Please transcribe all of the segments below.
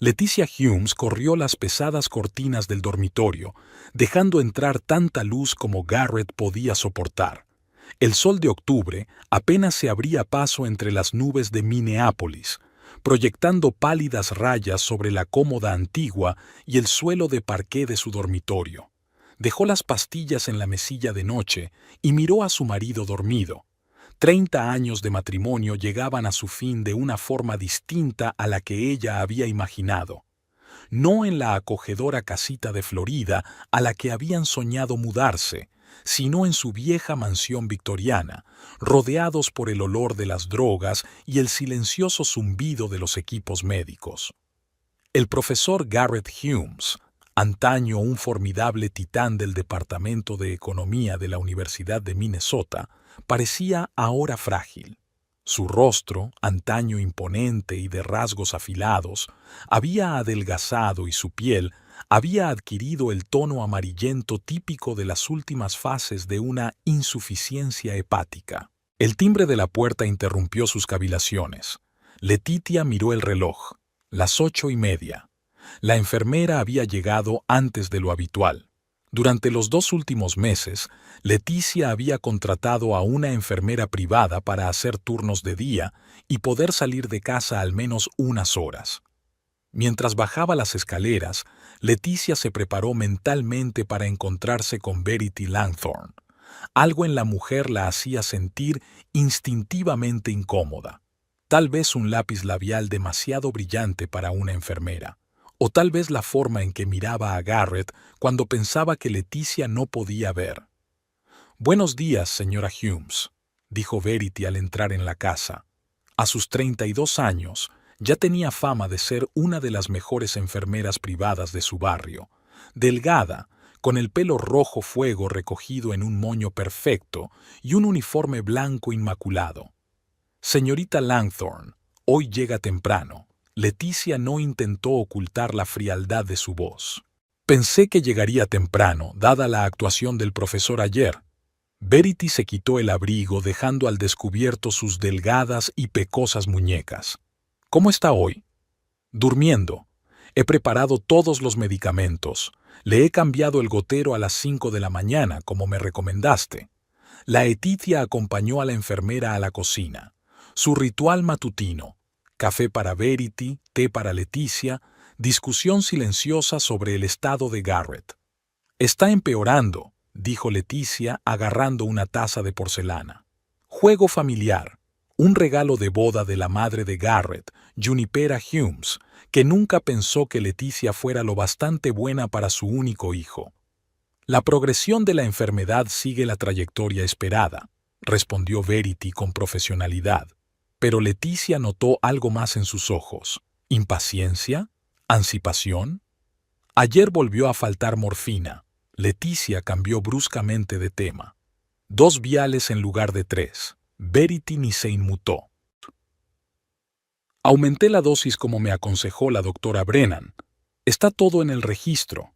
Leticia Humes corrió las pesadas cortinas del dormitorio, dejando entrar tanta luz como Garrett podía soportar. El sol de octubre apenas se abría paso entre las nubes de Minneapolis, proyectando pálidas rayas sobre la cómoda antigua y el suelo de parqué de su dormitorio. Dejó las pastillas en la mesilla de noche y miró a su marido dormido. 30 años de matrimonio llegaban a su fin de una forma distinta a la que ella había imaginado. No en la acogedora casita de Florida a la que habían soñado mudarse, sino en su vieja mansión victoriana, rodeados por el olor de las drogas y el silencioso zumbido de los equipos médicos. El profesor Garrett Humes, antaño un formidable titán del Departamento de Economía de la Universidad de Minnesota, parecía ahora frágil. Su rostro, antaño imponente y de rasgos afilados, había adelgazado y su piel había adquirido el tono amarillento típico de las últimas fases de una insuficiencia hepática. El timbre de la puerta interrumpió sus cavilaciones. Letitia miró el reloj. Las 8:30. La enfermera había llegado antes de lo habitual. Durante los 2 últimos meses, Leticia había contratado a una enfermera privada para hacer turnos de día y poder salir de casa al menos unas horas. Mientras bajaba las escaleras, Leticia se preparó mentalmente para encontrarse con Verity Langthorne. Algo en la mujer la hacía sentir instintivamente incómoda. Tal vez un lápiz labial demasiado brillante para una enfermera. O tal vez la forma en que miraba a Garrett cuando pensaba que Leticia no podía ver. «Buenos días, señora Humes», dijo Verity al entrar en la casa. A sus 32 años, ya tenía fama de ser una de las mejores enfermeras privadas de su barrio. Delgada, con el pelo rojo fuego recogido en un moño perfecto y un uniforme blanco inmaculado. «Señorita Langthorne, hoy llega temprano». Leticia no intentó ocultar la frialdad de su voz. «Pensé que llegaría temprano, dada la actuación del profesor ayer». Verity se quitó el abrigo dejando al descubierto sus delgadas y pecosas muñecas. «¿Cómo está hoy?» «Durmiendo. He preparado todos los medicamentos. Le he cambiado el gotero a las 5 de la mañana, como me recomendaste». La Leticia acompañó a la enfermera a la cocina. Su ritual matutino. Café para Verity, té para Leticia, discusión silenciosa sobre el estado de Garrett. «Está empeorando», dijo Leticia agarrando una taza de porcelana. «Juego familiar, un regalo de boda de la madre de Garrett, Junipera Humes, que nunca pensó que Leticia fuera lo bastante buena para su único hijo». «La progresión de la enfermedad sigue la trayectoria esperada», respondió Verity con profesionalidad. Pero Leticia notó algo más en sus ojos. ¿Impaciencia? ¿Anticipación? Ayer volvió a faltar morfina. Leticia cambió bruscamente de tema. 2 viales en lugar de 3. Verity ni se inmutó. «Aumenté la dosis como me aconsejó la doctora Brennan. Está todo en el registro».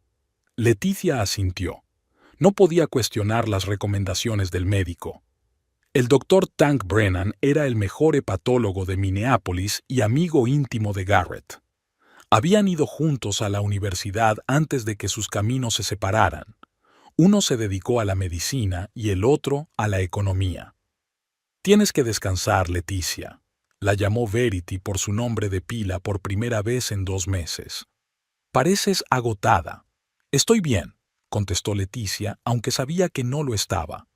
Leticia asintió. No podía cuestionar las recomendaciones del médico. El doctor Tank Brennan era el mejor hepatólogo de Minneapolis y amigo íntimo de Garrett. Habían ido juntos a la universidad antes de que sus caminos se separaran. Uno se dedicó a la medicina y el otro a la economía. «Tienes que descansar, Leticia», la llamó Verity por su nombre de pila por primera vez en 2 meses. «Pareces agotada». «Estoy bien», contestó Leticia, aunque sabía que no lo estaba.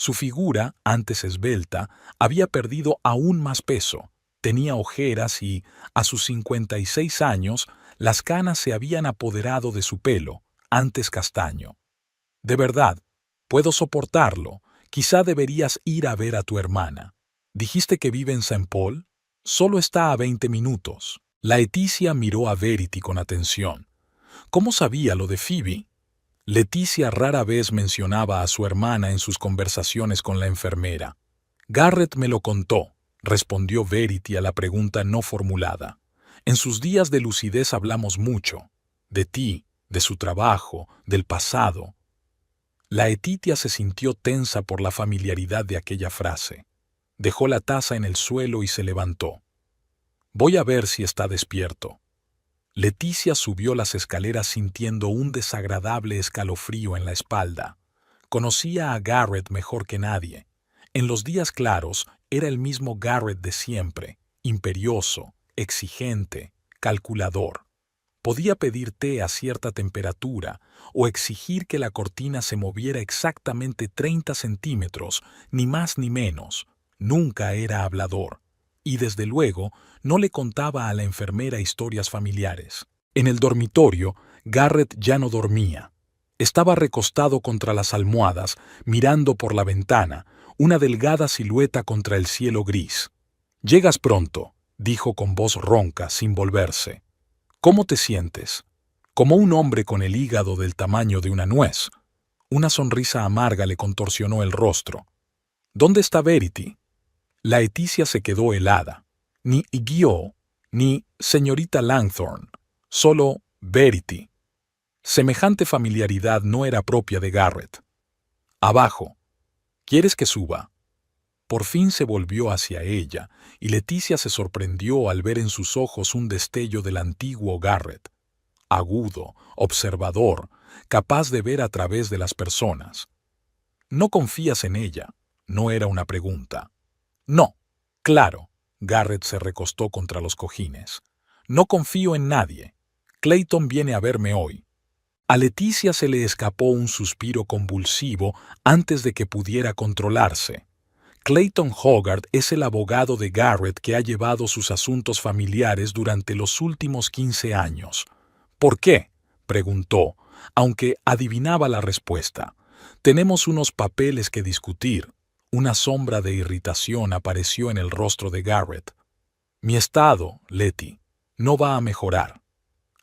Su figura, antes esbelta, había perdido aún más peso. Tenía ojeras y, a sus 56 años, las canas se habían apoderado de su pelo, antes castaño. «De verdad, puedo soportarlo. Quizá deberías ir a ver a tu hermana. ¿Dijiste que vive en St. Paul? Solo está a 20 minutos». La Leticia miró a Verity con atención. ¿Cómo sabía lo de Phoebe? Leticia rara vez mencionaba a su hermana en sus conversaciones con la enfermera. «Garrett me lo contó», respondió Verity a la pregunta no formulada. «En sus días de lucidez hablamos mucho. De ti, de su trabajo, del pasado». La Leticia se sintió tensa por la familiaridad de aquella frase. Dejó la taza en el suelo y se levantó. «Voy a ver si está despierto». Leticia subió las escaleras sintiendo un desagradable escalofrío en la espalda. Conocía a Garrett mejor que nadie. En los días claros era el mismo Garrett de siempre, imperioso, exigente, calculador. Podía pedir té a cierta temperatura o exigir que la cortina se moviera exactamente 30 centímetros, ni más ni menos. Nunca era hablador. Y desde luego no le contaba a la enfermera historias familiares. En el dormitorio, Garrett ya no dormía. Estaba recostado contra las almohadas, mirando por la ventana, una delgada silueta contra el cielo gris. «Llegas pronto», dijo con voz ronca, sin volverse. «¿Cómo te sientes?» «Como un hombre con el hígado del tamaño de una nuez». Una sonrisa amarga le contorsionó el rostro. «¿Dónde está Verity?» La Leticia se quedó helada. Ni Guio, ni señorita Langthorne, solo Verity. Semejante familiaridad no era propia de Garrett. «Abajo. ¿Quieres que suba?» Por fin se volvió hacia ella, y Leticia se sorprendió al ver en sus ojos un destello del antiguo Garrett. Agudo, observador, capaz de ver a través de las personas. «¿No confías en ella?» No era una pregunta. «No, claro». Garrett se recostó contra los cojines. «No confío en nadie. Clayton viene a verme hoy». A Leticia se le escapó un suspiro convulsivo antes de que pudiera controlarse. Clayton Hogarth es el abogado de Garrett que ha llevado sus asuntos familiares durante los últimos 15 años. «¿Por qué?», preguntó, aunque adivinaba la respuesta. «Tenemos unos papeles que discutir». Una sombra de irritación apareció en el rostro de Garrett. «Mi estado, Letty, no va a mejorar».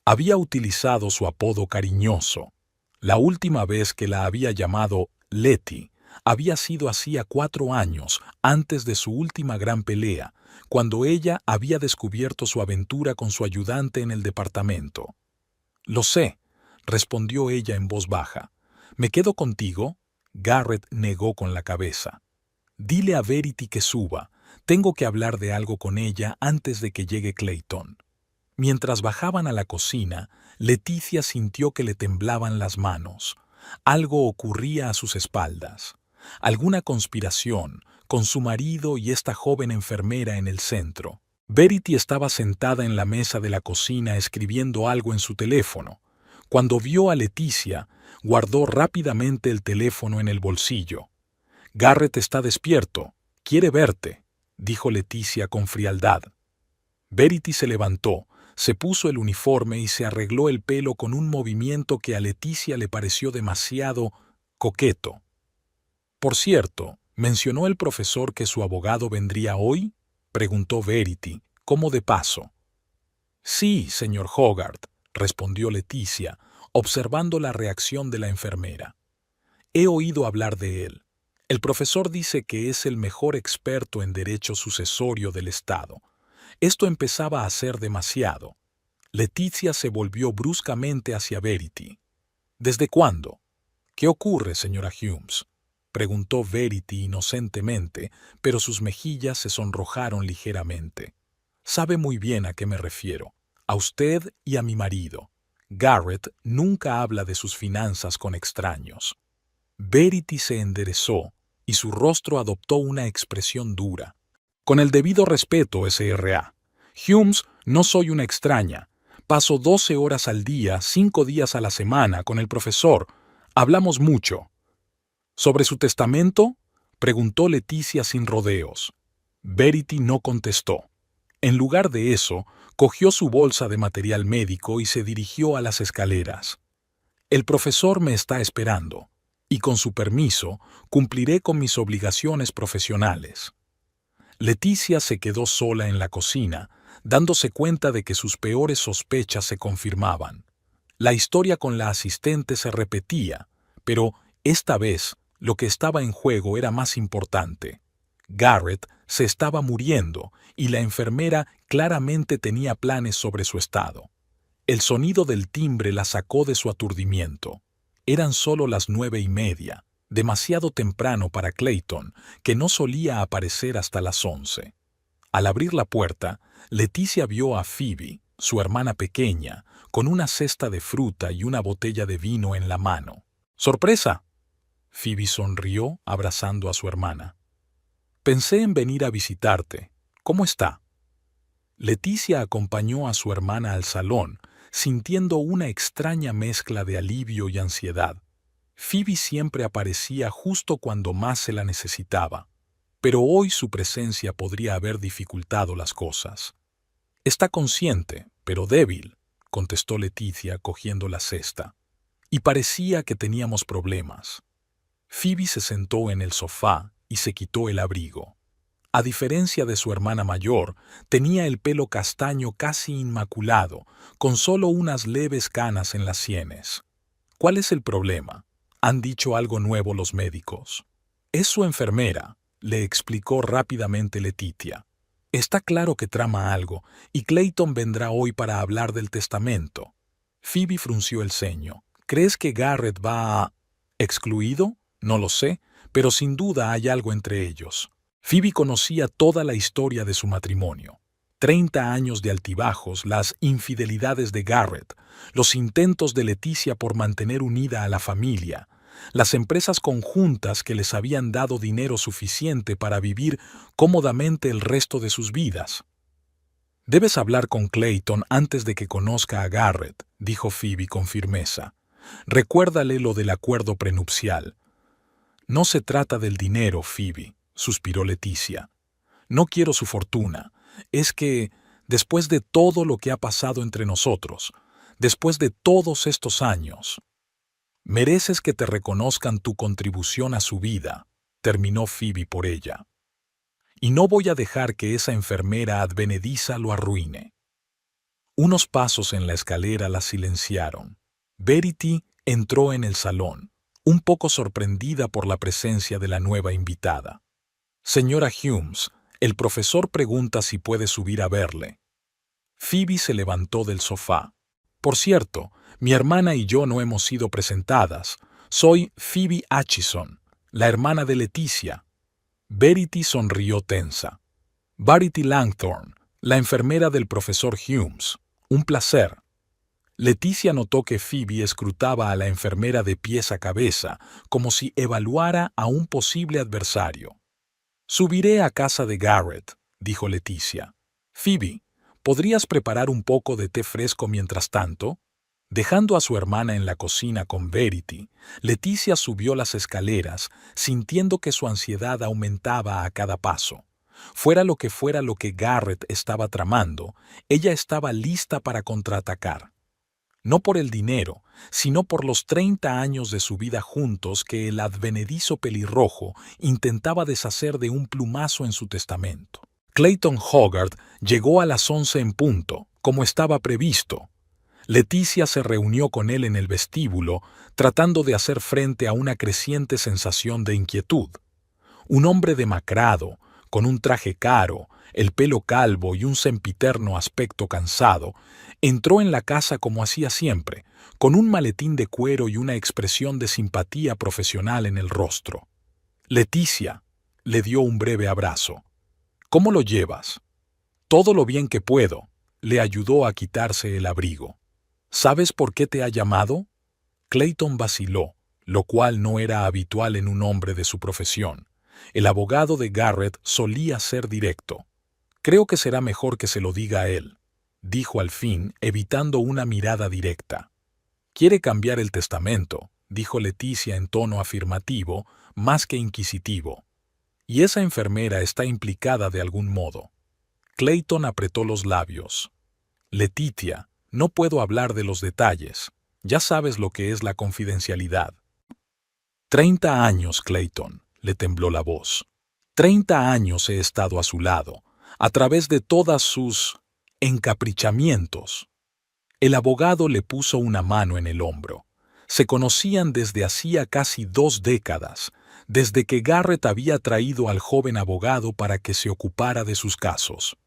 Había utilizado su apodo cariñoso. La última vez que la había llamado Letty había sido hacía 4 años, antes de su última gran pelea, cuando ella había descubierto su aventura con su ayudante en el departamento. «Lo sé», respondió ella en voz baja. «¿Me quedo contigo?» Garrett negó con la cabeza. «Dile a Verity que suba. Tengo que hablar de algo con ella antes de que llegue Clayton». Mientras bajaban a la cocina, Leticia sintió que le temblaban las manos. Algo ocurría a sus espaldas. Alguna conspiración, con su marido y esta joven enfermera en el centro. Verity estaba sentada en la mesa de la cocina escribiendo algo en su teléfono. Cuando vio a Leticia, guardó rápidamente el teléfono en el bolsillo. «Garrett está despierto. Quiere verte», dijo Leticia con frialdad. Verity se levantó, se puso el uniforme y se arregló el pelo con un movimiento que a Leticia le pareció demasiado coqueto. «Por cierto, ¿mencionó el profesor que su abogado vendría hoy?», preguntó Verity, como de paso. «Sí, señor Hogarth», respondió Leticia, observando la reacción de la enfermera. «He oído hablar de él. El profesor dice que es el mejor experto en derecho sucesorio del Estado. Esto empezaba a ser demasiado». Leticia se volvió bruscamente hacia Verity. «¿Desde cuándo?» «¿Qué ocurre, señora Humes?», preguntó Verity inocentemente, pero sus mejillas se sonrojaron ligeramente. «Sabe muy bien a qué me refiero. A usted y a mi marido. Garrett nunca habla de sus finanzas con extraños». Verity se enderezó y su rostro adoptó una expresión dura. «Con el debido respeto, S.R.A. Humes, no soy una extraña. Paso 12 horas al día, 5 días a la semana con el profesor. Hablamos mucho». «¿Sobre su testamento?», preguntó Leticia sin rodeos. Verity no contestó. En lugar de eso, cogió su bolsa de material médico y se dirigió a las escaleras. «El profesor me está esperando, y con su permiso, cumpliré con mis obligaciones profesionales». Leticia se quedó sola en la cocina, dándose cuenta de que sus peores sospechas se confirmaban. La historia con la asistente se repetía, pero esta vez lo que estaba en juego era más importante. Garrett se estaba muriendo y la enfermera claramente tenía planes sobre su estado. El sonido del timbre la sacó de su aturdimiento. Eran solo las 9:30, demasiado temprano para Clayton, que no solía aparecer hasta las 11. Al abrir la puerta, Leticia vio a Phoebe, su hermana pequeña, con una cesta de fruta y una botella de vino en la mano. ¡Sorpresa! Phoebe sonrió abrazando a su hermana. Pensé en venir a visitarte. ¿Cómo está? Leticia acompañó a su hermana al salón, sintiendo una extraña mezcla de alivio y ansiedad. Phoebe siempre aparecía justo cuando más se la necesitaba, pero hoy su presencia podría haber dificultado las cosas. Está consciente, pero débil, contestó Leticia cogiendo la cesta, y parecía que teníamos problemas. Phoebe se sentó en el sofá y se quitó el abrigo. A diferencia de su hermana mayor, tenía el pelo castaño casi inmaculado, con solo unas leves canas en las sienes. ¿Cuál es el problema? ¿Han dicho algo nuevo los médicos? Es su enfermera, le explicó rápidamente Leticia. Está claro que trama algo, y Clayton vendrá hoy para hablar del testamento. Phoebe frunció el ceño. ¿Crees que Garrett va a... ¿Excluido? No lo sé, pero sin duda hay algo entre ellos. Phoebe conocía toda la historia de su matrimonio. 30 años de altibajos, las infidelidades de Garrett, los intentos de Leticia por mantener unida a la familia, las empresas conjuntas que les habían dado dinero suficiente para vivir cómodamente el resto de sus vidas. Debes hablar con Clayton antes de que conozca a Garrett, dijo Phoebe con firmeza. Recuérdale lo del acuerdo prenupcial. No se trata del dinero, Phoebe, suspiró Leticia. No quiero su fortuna. Es que, después de todo lo que ha pasado entre nosotros, después de todos estos años, mereces que te reconozcan tu contribución a su vida, terminó Phoebe por ella. Y no voy a dejar que esa enfermera advenediza lo arruine. Unos pasos en la escalera la silenciaron. Verity entró en el salón, un poco sorprendida por la presencia de la nueva invitada. Señora Humes, el profesor pregunta si puede subir a verle. Phoebe se levantó del sofá. Por cierto, mi hermana y yo no hemos sido presentadas. Soy Phoebe Acheson, la hermana de Leticia. Verity sonrió tensa. Verity Langthorne, la enfermera del profesor Humes. Un placer. Leticia notó que Phoebe escrutaba a la enfermera de pies a cabeza, como si evaluara a un posible adversario. «Subiré a casa de Garrett», dijo Leticia. «Phoebe, ¿podrías preparar un poco de té fresco mientras tanto?» Dejando a su hermana en la cocina con Verity, Leticia subió las escaleras, sintiendo que su ansiedad aumentaba a cada paso. Fuera lo que Garrett estaba tramando, ella estaba lista para contraatacar. No por el dinero, sino por los 30 años de su vida juntos que el advenedizo pelirrojo intentaba deshacer de un plumazo en su testamento. Clayton Hogarth llegó a las 11 en punto, como estaba previsto. Leticia se reunió con él en el vestíbulo, tratando de hacer frente a una creciente sensación de inquietud. Un hombre demacrado, con un traje caro, el pelo calvo y un sempiterno aspecto cansado, entró en la casa como hacía siempre, con un maletín de cuero y una expresión de simpatía profesional en el rostro. Leticia le dio un breve abrazo. «¿Cómo lo llevas?» «Todo lo bien que puedo», le ayudó a quitarse el abrigo. «¿Sabes por qué te ha llamado?» Clayton vaciló, lo cual no era habitual en un hombre de su profesión. El abogado de Garrett solía ser directo. «Creo que será mejor que se lo diga a él», dijo al fin, evitando una mirada directa. «Quiere cambiar el testamento», dijo Leticia en tono afirmativo, más que inquisitivo. «Y esa enfermera está implicada de algún modo». Clayton apretó los labios. «Leticia, no puedo hablar de los detalles. Ya sabes lo que es la confidencialidad». 30 años, Clayton, le tembló la voz. 30 años he estado a su lado, a través de todas sus encaprichamientos. El abogado le puso una mano en el hombro. Se conocían desde hacía casi 2 décadas, desde que Garrett había traído al joven abogado para que se ocupara de sus casos.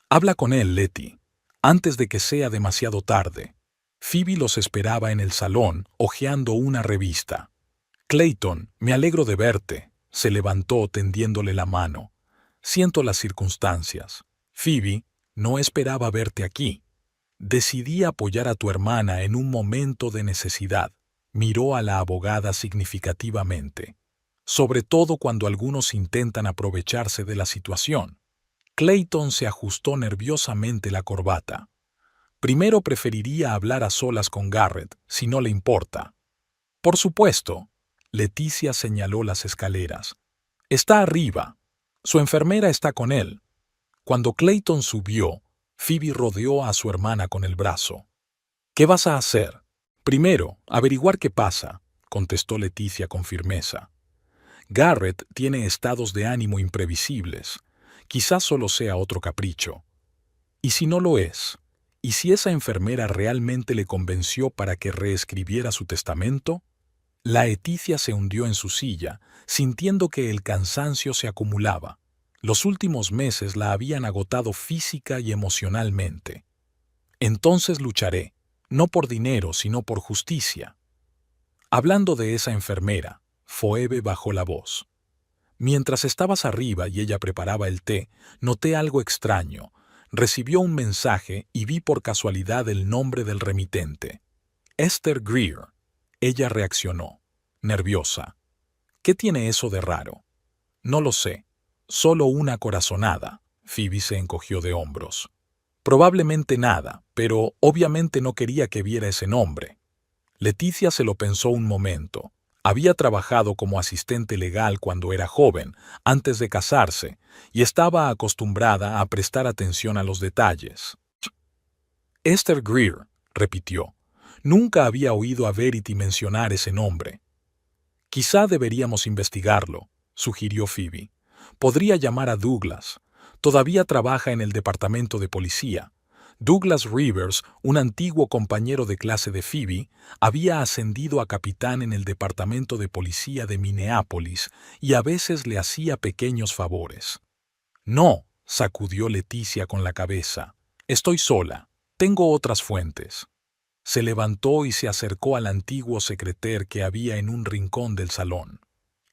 «Habla con él, Letty, antes de que sea demasiado tarde». Phoebe los esperaba en el salón, hojeando una revista. «Clayton, me alegro de verte», se levantó tendiéndole la mano. «Siento las circunstancias. Phoebe, no esperaba verte aquí». Decidí apoyar a tu hermana en un momento de necesidad. Miró a la abogada significativamente. Sobre todo cuando algunos intentan aprovecharse de la situación. Clayton se ajustó nerviosamente la corbata. Primero preferiría hablar a solas con Garrett, si no le importa. Por supuesto. Leticia señaló las escaleras. Está arriba. Su enfermera está con él. Cuando Clayton subió, Phoebe rodeó a su hermana con el brazo. ¿Qué vas a hacer? Primero, averiguar qué pasa, contestó Leticia con firmeza. Garrett tiene estados de ánimo imprevisibles. Quizás solo sea otro capricho. ¿Y si no lo es? ¿Y si esa enfermera realmente le convenció para que reescribiera su testamento? La Leticia se hundió en su silla, sintiendo que el cansancio se acumulaba. Los últimos meses la habían agotado física y emocionalmente. Entonces lucharé, no por dinero, sino por justicia. Hablando de esa enfermera, Phoebe bajó la voz. Mientras estabas arriba y ella preparaba el té, noté algo extraño. Recibió un mensaje y vi por casualidad el nombre del remitente. Esther Greer. Ella reaccionó, nerviosa. ¿Qué tiene eso de raro? No lo sé. Solo una corazonada. Phoebe se encogió de hombros. Probablemente nada, pero obviamente no quería que viera ese nombre. Leticia se lo pensó un momento. Había trabajado como asistente legal cuando era joven, antes de casarse, y estaba acostumbrada a prestar atención a los detalles. Esther Greer, repitió. Nunca había oído a Verity mencionar ese nombre. Quizá deberíamos investigarlo, sugirió Phoebe. Podría llamar a Douglas. Todavía trabaja en el departamento de policía. Douglas Rivers, un antiguo compañero de clase de Phoebe, había ascendido a capitán en el departamento de policía de Minneapolis y a veces le hacía pequeños favores. No, sacudió Leticia con la cabeza. Estoy sola. Tengo otras fuentes. Se levantó y se acercó al antiguo secrétaire que había en un rincón del salón.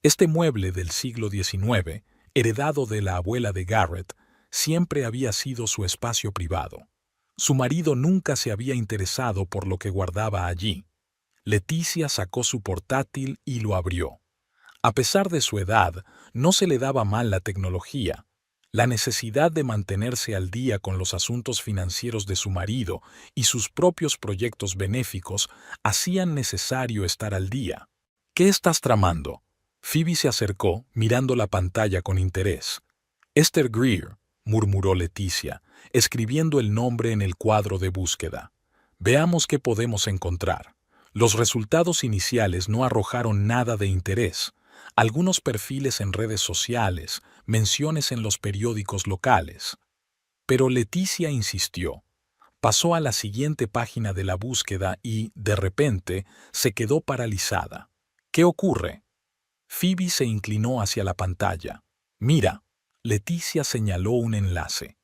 Este mueble del siglo XIX, heredado de la abuela de Garrett, siempre había sido su espacio privado. Su marido nunca se había interesado por lo que guardaba allí. Leticia sacó su portátil y lo abrió. A pesar de su edad, no se le daba mal la tecnología. La necesidad de mantenerse al día con los asuntos financieros de su marido y sus propios proyectos benéficos hacían necesario estar al día. ¿Qué estás tramando? Phoebe se acercó, mirando la pantalla con interés. Esther Greer, murmuró Leticia, escribiendo el nombre en el cuadro de búsqueda. Veamos qué podemos encontrar. Los resultados iniciales no arrojaron nada de interés. Algunos perfiles en redes sociales, menciones en los periódicos locales. Pero Leticia insistió. Pasó a la siguiente página de la búsqueda y, de repente, se quedó paralizada. ¿Qué ocurre? Phoebe se inclinó hacia la pantalla. Mira, Leticia señaló un enlace.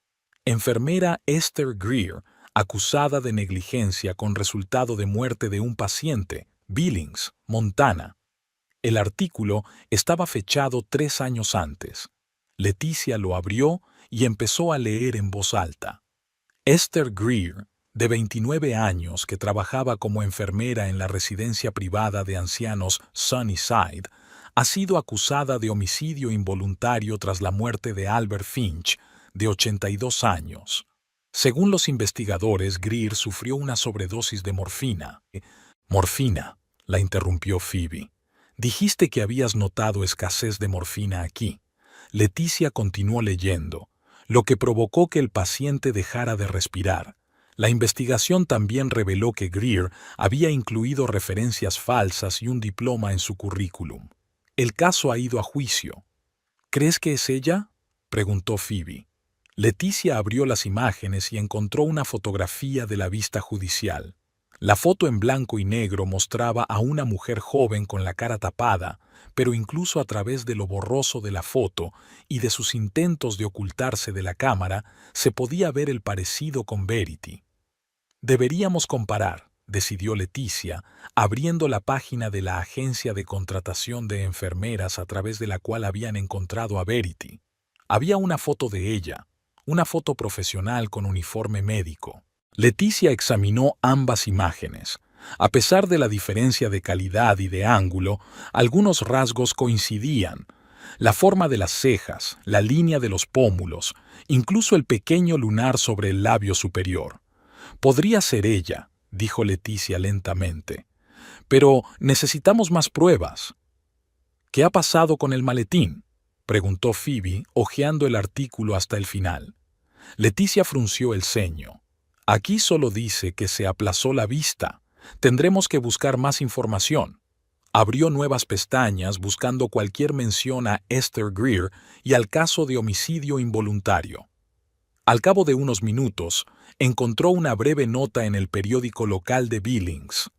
Enfermera Esther Greer, acusada de negligencia con resultado de muerte de un paciente, Billings, Montana. El artículo estaba fechado 3 años antes. Leticia lo abrió y empezó a leer en voz alta. Esther Greer, de 29 años, que trabajaba como enfermera en la residencia privada de ancianos Sunnyside, ha sido acusada de homicidio involuntario tras la muerte de Albert Finch, de 82 años. Según los investigadores, Greer sufrió una sobredosis de morfina. Morfina, la interrumpió Phoebe. Dijiste que habías notado escasez de morfina aquí. Leticia continuó leyendo, lo que provocó que el paciente dejara de respirar. La investigación también reveló que Greer había incluido referencias falsas y un diploma en su currículum. El caso ha ido a juicio. ¿Crees que es ella?, preguntó Phoebe. Leticia abrió las imágenes y encontró una fotografía de la vista judicial. La foto en blanco y negro mostraba a una mujer joven con la cara tapada, pero incluso a través de lo borroso de la foto y de sus intentos de ocultarse de la cámara, se podía ver el parecido con Verity. Deberíamos comparar, decidió Leticia, abriendo la página de la agencia de contratación de enfermeras a través de la cual habían encontrado a Verity. Había una foto de ella, una foto profesional con uniforme médico. Leticia examinó ambas imágenes. A pesar de la diferencia de calidad y de ángulo, algunos rasgos coincidían. La forma de las cejas, la línea de los pómulos, incluso el pequeño lunar sobre el labio superior. Podría ser ella, dijo Leticia lentamente. Pero necesitamos más pruebas. ¿Qué ha pasado con el maletín?, preguntó Phoebe, hojeando el artículo hasta el final. Leticia frunció el ceño. Aquí solo dice que se aplazó la vista. Tendremos que buscar más información. Abrió nuevas pestañas buscando cualquier mención a Esther Greer y al caso de homicidio involuntario. Al cabo de unos minutos, encontró una breve nota en el periódico local de Billings.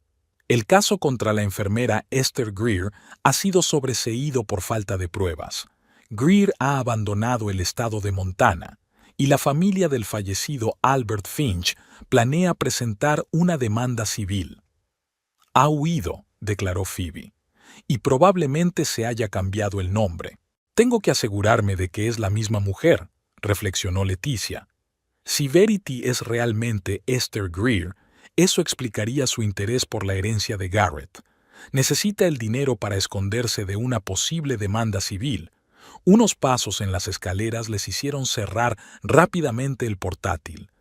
El caso contra la enfermera Esther Greer ha sido sobreseído por falta de pruebas. Greer ha abandonado el estado de Montana y la familia del fallecido Albert Finch planea presentar una demanda civil. Ha huido, declaró Phoebe, y probablemente se haya cambiado el nombre. Tengo que asegurarme de que es la misma mujer, reflexionó Leticia. Si Verity es realmente Esther Greer, eso explicaría su interés por la herencia de Garrett. Necesita el dinero para esconderse de una posible demanda civil. Unos pasos en las escaleras les hicieron cerrar rápidamente el portátil.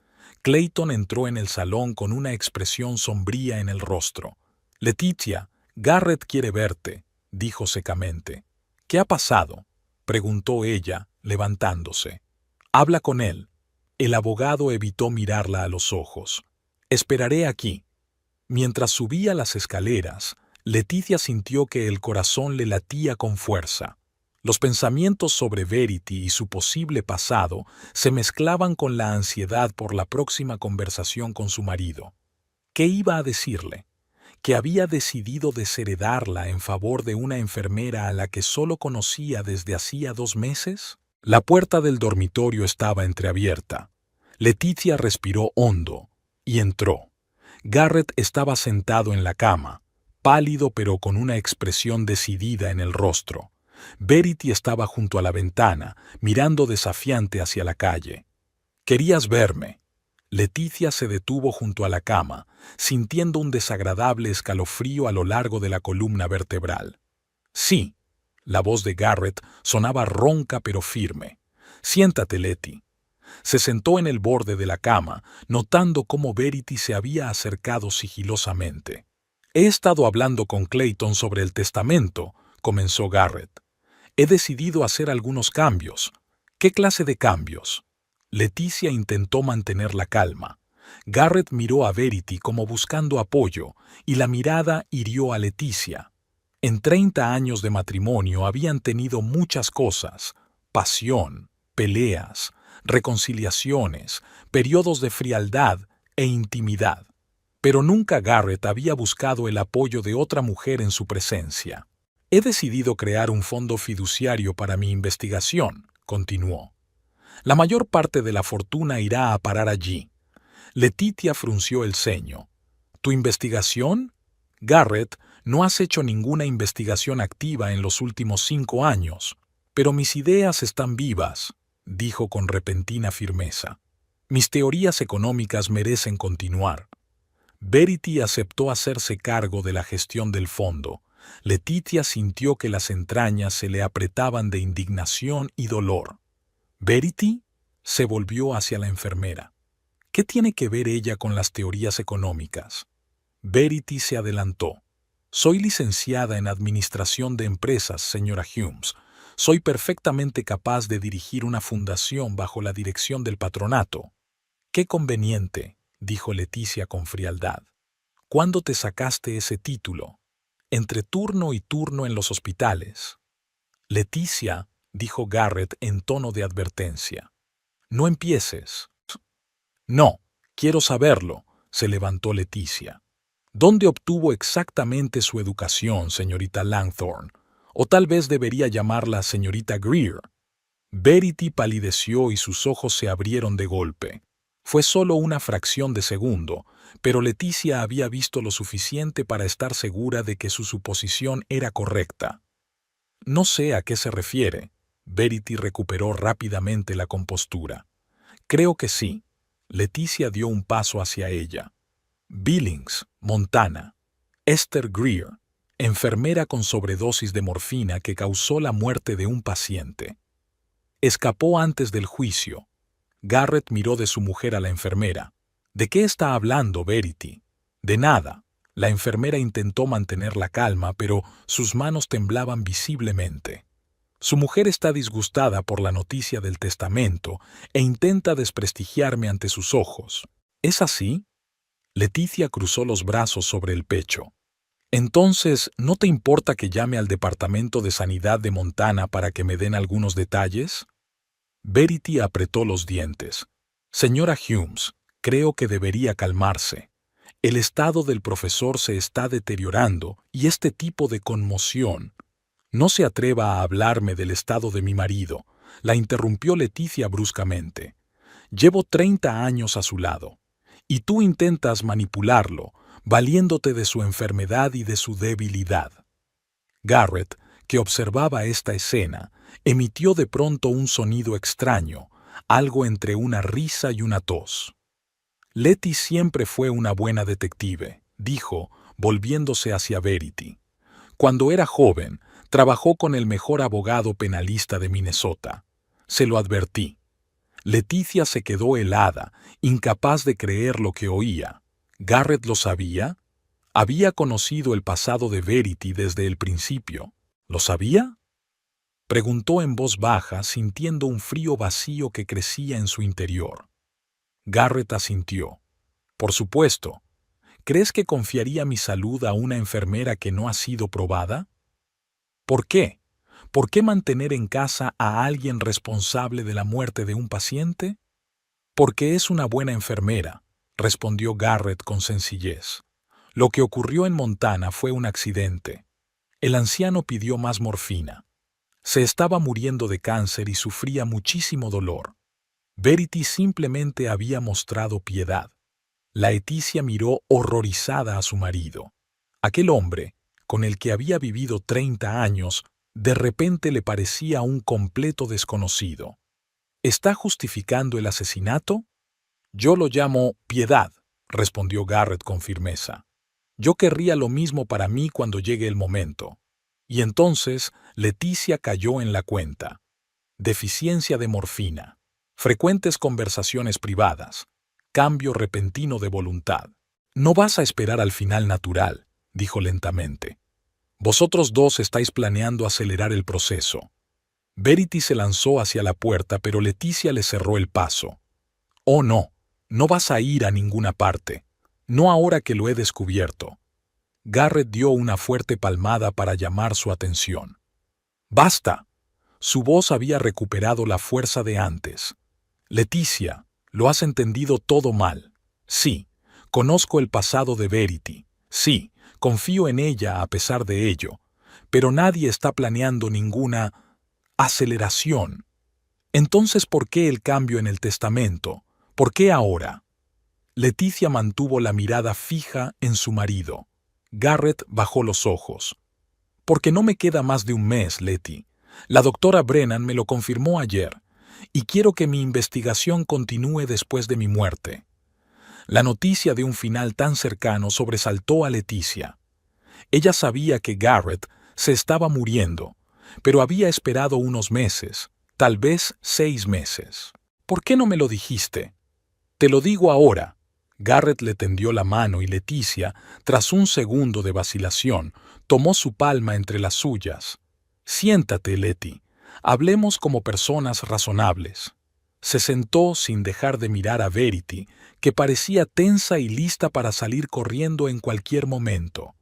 Clayton entró en el salón con una expresión sombría en el rostro. «Leticia, Garrett quiere verte», dijo secamente. «¿Qué ha pasado?», preguntó ella, levantándose. «Habla con él». El abogado evitó mirarla a los ojos. «Esperaré aquí». Mientras subía las escaleras, Leticia sintió que el corazón le latía con fuerza. Los pensamientos sobre Verity y su posible pasado se mezclaban con la ansiedad por la próxima conversación con su marido. ¿Qué iba a decirle? ¿Que había decidido desheredarla en favor de una enfermera a la que solo conocía desde hacía 2 meses? La puerta del dormitorio estaba entreabierta. Leticia respiró hondo y entró. Garrett estaba sentado en la cama, pálido pero con una expresión decidida en el rostro. Verity estaba junto a la ventana, mirando desafiante hacia la calle. «¿Querías verme?» Leticia se detuvo junto a la cama, sintiendo un desagradable escalofrío a lo largo de la columna vertebral. «Sí». La voz de Garrett sonaba ronca pero firme. «Siéntate, Letty». Se sentó en el borde de la cama, notando cómo Verity se había acercado sigilosamente. «He estado hablando con Clayton sobre el testamento», comenzó Garrett. «He decidido hacer algunos cambios». «¿Qué clase de cambios?». Leticia intentó mantener la calma. Garrett miró a Verity como buscando apoyo, y la mirada hirió a Leticia. En 30 años de matrimonio habían tenido muchas cosas: pasión, peleas, reconciliaciones, periodos de frialdad e intimidad. Pero nunca Garrett había buscado el apoyo de otra mujer en su presencia. «He decidido crear un fondo fiduciario para mi investigación», continuó. «La mayor parte de la fortuna irá a parar allí». Leticia frunció el ceño. «¿Tu investigación? Garrett, no has hecho ninguna investigación activa en los últimos 5 años. Pero mis ideas están vivas», dijo con repentina firmeza. «Mis teorías económicas merecen continuar». Verity aceptó hacerse cargo de la gestión del fondo. Leticia sintió que las entrañas se le apretaban de indignación y dolor. «¿Verity?», se volvió hacia la enfermera. «¿Qué tiene que ver ella con las teorías económicas?». Verity se adelantó. «Soy licenciada en Administración de Empresas, señora Humes. Soy perfectamente capaz de dirigir una fundación bajo la dirección del patronato». «Qué conveniente», dijo Leticia con frialdad. «¿Cuándo te sacaste ese título?». «Entre turno y turno en los hospitales». «Leticia», dijo Garrett en tono de advertencia. «No empieces». «No, quiero saberlo», se levantó Leticia. «¿Dónde obtuvo exactamente su educación, señorita Langthorne? O tal vez debería llamarla señorita Greer». Verity palideció y sus ojos se abrieron de golpe. Fue solo una fracción de segundo, pero Leticia había visto lo suficiente para estar segura de que su suposición era correcta. «No sé a qué se refiere». Verity recuperó rápidamente la compostura. «Creo que sí. Leticia dio un paso hacia ella. Billings, Montana. Esther Greer, enfermera con sobredosis de morfina que causó la muerte de un paciente. Escapó antes del juicio. Garrett miró de su mujer a la enfermera. ¿De qué está hablando, Verity? De nada. La enfermera intentó mantener la calma, pero sus manos temblaban visiblemente. Su mujer está disgustada por la noticia del testamento e intenta desprestigiarme ante sus ojos. ¿Es así? Leticia cruzó los brazos sobre el pecho. Entonces, ¿no te importa que llame al Departamento de Sanidad de Montana para que me den algunos detalles? Verity apretó los dientes. Señora Humes, creo que debería calmarse. El estado del profesor se está deteriorando y este tipo de conmoción. No se atreva a hablarme del estado de mi marido, la interrumpió Leticia bruscamente. Llevo 30 años a su lado, y tú intentas manipularlo, valiéndote de su enfermedad y de su debilidad. Garrett, que observaba esta escena, emitió de pronto un sonido extraño, algo entre una risa y una tos. Letty siempre fue una buena detective, dijo, volviéndose hacia Verity. Cuando era joven, trabajó con el mejor abogado penalista de Minnesota. Se lo advertí. Leticia se quedó helada, incapaz de creer lo que oía. ¿Garrett lo sabía? Había conocido el pasado de Verity desde el principio. ¿Lo sabía? Preguntó en voz baja, sintiendo un frío vacío que crecía en su interior. Garrett asintió. Por supuesto. ¿Crees que confiaría mi salud a una enfermera que no ha sido probada? ¿Por qué? ¿Por qué mantener en casa a alguien responsable de la muerte de un paciente? Porque es una buena enfermera, respondió Garrett con sencillez. Lo que ocurrió en Montana fue un accidente. El anciano pidió más morfina. Se estaba muriendo de cáncer y sufría muchísimo dolor. Verity simplemente había mostrado piedad. Leticia miró horrorizada a su marido. Aquel hombre, con el que había vivido 30 años, de repente le parecía un completo desconocido. ¿Está justificando el asesinato? Yo lo llamo piedad, respondió Garrett con firmeza. Yo querría lo mismo para mí cuando llegue el momento. Y entonces Leticia cayó en la cuenta. Deficiencia de morfina, frecuentes conversaciones privadas, cambio repentino de voluntad. No vas a esperar al final natural, dijo lentamente. Vosotros dos estáis planeando acelerar el proceso. Verity se lanzó hacia la puerta, pero Leticia le cerró el paso. Oh, no, no vas a ir a ninguna parte. No ahora que lo he descubierto. Garrett dio una fuerte palmada para llamar su atención. ¡Basta! Su voz había recuperado la fuerza de antes. Leticia, lo has entendido todo mal. Sí, conozco el pasado de Verity. Sí, confío en ella a pesar de ello. Pero nadie está planeando ninguna aceleración. Entonces, ¿por qué el cambio en el testamento? ¿Por qué ahora? Leticia mantuvo la mirada fija en su marido. Garrett bajó los ojos. Porque no me queda más de un mes, Letty. La doctora Brennan me lo confirmó ayer, y quiero que mi investigación continúe después de mi muerte. La noticia de un final tan cercano sobresaltó a Leticia. Ella sabía que Garrett se estaba muriendo, pero había esperado unos meses, tal vez 6 meses. ¿Por qué no me lo dijiste? Te lo digo ahora. Garrett le tendió la mano y Leticia, tras un segundo de vacilación, tomó su palma entre las suyas. Siéntate, Letty. Hablemos como personas razonables. Se sentó sin dejar de mirar a Verity, que parecía tensa y lista para salir corriendo en cualquier momento.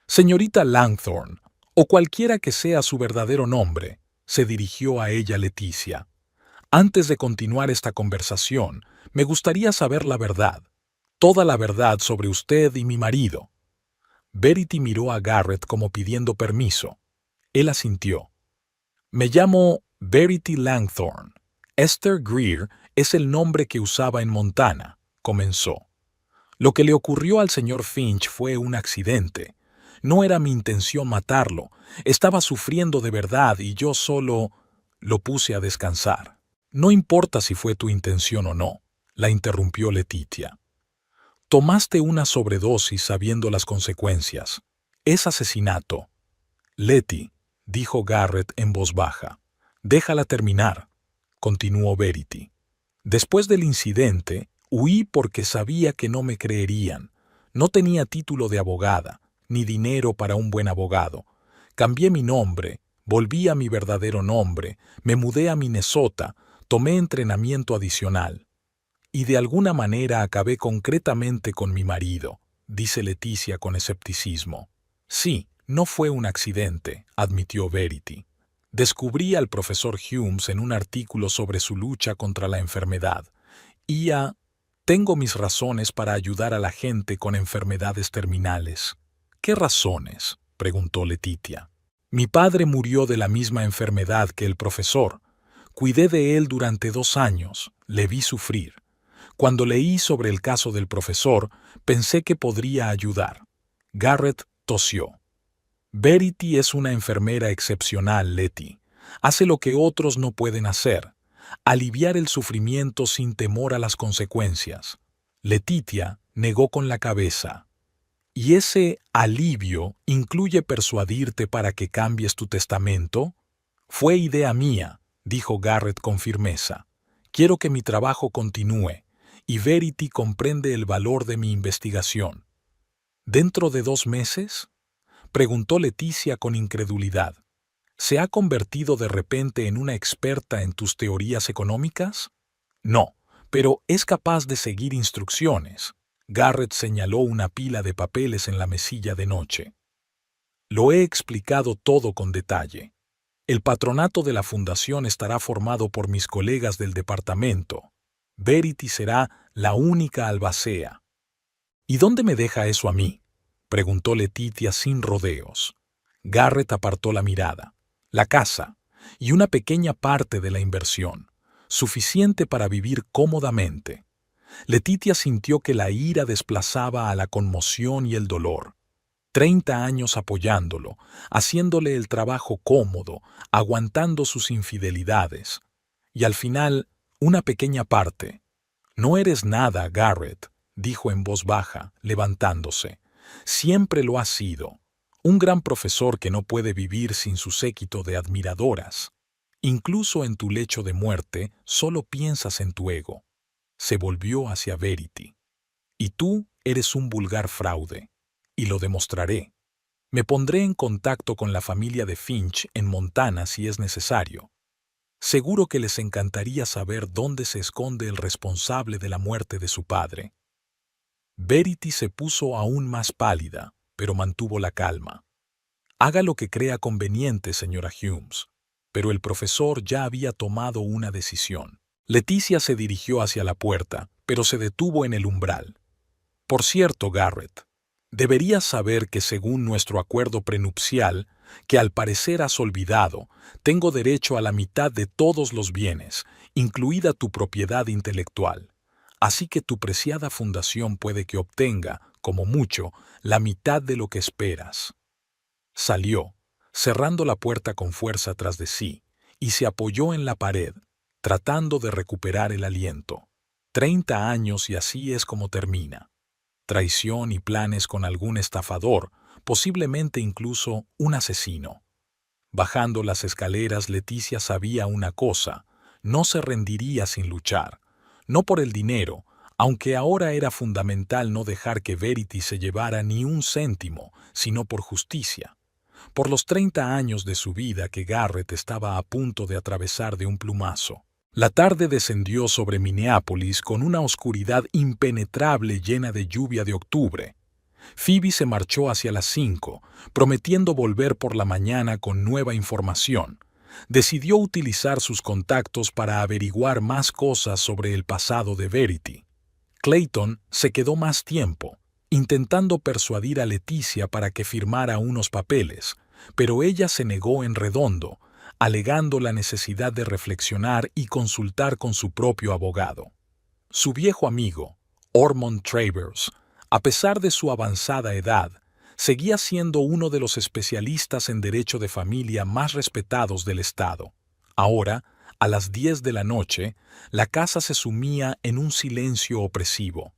Señorita Langthorne, o cualquiera que sea su verdadero nombre, se dirigió a ella Leticia. Antes de continuar esta conversación, me gustaría saber la verdad. Toda la verdad sobre usted y mi marido. Verity miró a Garrett como pidiendo permiso. Él asintió. Me llamo Verity Langthorne. Esther Greer es el nombre que usaba en Montana, comenzó. Lo que le ocurrió al señor Finch fue un accidente. No era mi intención matarlo. Estaba sufriendo de verdad y yo solo lo puse a descansar. No importa si fue tu intención o no. la interrumpió Letitia. Tomaste una sobredosis sabiendo las consecuencias. Es asesinato. Letty, dijo Garrett en voz baja. Déjala terminar, continuó Verity. Después del incidente, huí porque sabía que no me creerían. No tenía título de abogada, ni dinero para un buen abogado. Cambié mi nombre, volví a mi verdadero nombre, me mudé a Minnesota, tomé entrenamiento adicional. Y de alguna manera acabé concretamente con mi marido, dice Leticia con escepticismo. Sí, no fue un accidente, admitió Verity. Descubrí al profesor Humes en un artículo sobre su lucha contra la enfermedad. Tengo mis razones para ayudar a la gente con enfermedades terminales. ¿Qué razones?, preguntó Letitia. Mi padre murió de la misma enfermedad que el profesor. Cuidé de él durante 2 años, le vi sufrir. Cuando leí sobre el caso del profesor, pensé que podría ayudar. Garrett tosió. Verity es una enfermera excepcional, Letty. Hace lo que otros no pueden hacer. Aliviar el sufrimiento sin temor a las consecuencias. Letitia negó con la cabeza. ¿Y ese alivio incluye persuadirte para que cambies tu testamento? Fue idea mía, dijo Garrett con firmeza. Quiero que mi trabajo continúe, y Verity comprende el valor de mi investigación. ¿Dentro de 2 meses? Preguntó Leticia con incredulidad. ¿Se ha convertido de repente en una experta en tus teorías económicas? No, pero es capaz de seguir instrucciones. Garrett señaló una pila de papeles en la mesilla de noche. Lo he explicado todo con detalle. El patronato de la fundación estará formado por mis colegas del departamento. Verity será la única albacea. ¿Y dónde me deja eso a mí?, preguntó Letitia sin rodeos. Garrett apartó la mirada. La casa y una pequeña parte de la inversión, suficiente para vivir cómodamente. Letitia sintió que la ira desplazaba a la conmoción y el dolor. 30 años apoyándolo, haciéndole el trabajo cómodo, aguantando sus infidelidades. Y al final, una pequeña parte. No eres nada, Garrett, dijo en voz baja, levantándose. Siempre lo has sido. Un gran profesor que no puede vivir sin su séquito de admiradoras. Incluso en tu lecho de muerte, solo piensas en tu ego. Se volvió hacia Verity. Y tú eres un vulgar fraude. Y lo demostraré. Me pondré en contacto con la familia de Finch en Montana si es necesario. Seguro que les encantaría saber dónde se esconde el responsable de la muerte de su padre. Verity se puso aún más pálida, pero mantuvo la calma. Haga lo que crea conveniente, señora Humes. Pero el profesor ya había tomado una decisión. Leticia se dirigió hacia la puerta, pero se detuvo en el umbral. Por cierto, Garrett, deberías saber que según nuestro acuerdo prenupcial, que al parecer has olvidado, tengo derecho a la mitad de todos los bienes, incluida tu propiedad intelectual. Así que tu preciada fundación puede que obtenga, como mucho, la mitad de lo que esperas. Salió, cerrando la puerta con fuerza tras de sí, y se apoyó en la pared, tratando de recuperar el aliento. 30 años y así es como termina. Traición y planes con algún estafador, posiblemente incluso un asesino. Bajando las escaleras, Leticia sabía una cosa: no se rendiría sin luchar. No por el dinero, aunque ahora era fundamental no dejar que Verity se llevara ni un céntimo, sino por justicia. Por los 30 años de su vida que Garrett estaba a punto de atravesar de un plumazo. La tarde descendió sobre Minneapolis con una oscuridad impenetrable llena de lluvia de octubre. Phoebe se marchó hacia las 5, prometiendo volver por la mañana con nueva información. Decidió utilizar sus contactos para averiguar más cosas sobre el pasado de Verity. Clayton se quedó más tiempo, intentando persuadir a Leticia para que firmara unos papeles, pero ella se negó en redondo, alegando la necesidad de reflexionar y consultar con su propio abogado. Su viejo amigo, Ormond Travers, a pesar de su avanzada edad, seguía siendo uno de los especialistas en derecho de familia más respetados del estado. Ahora, A las 10 de la noche, la casa se sumía en un silencio opresivo.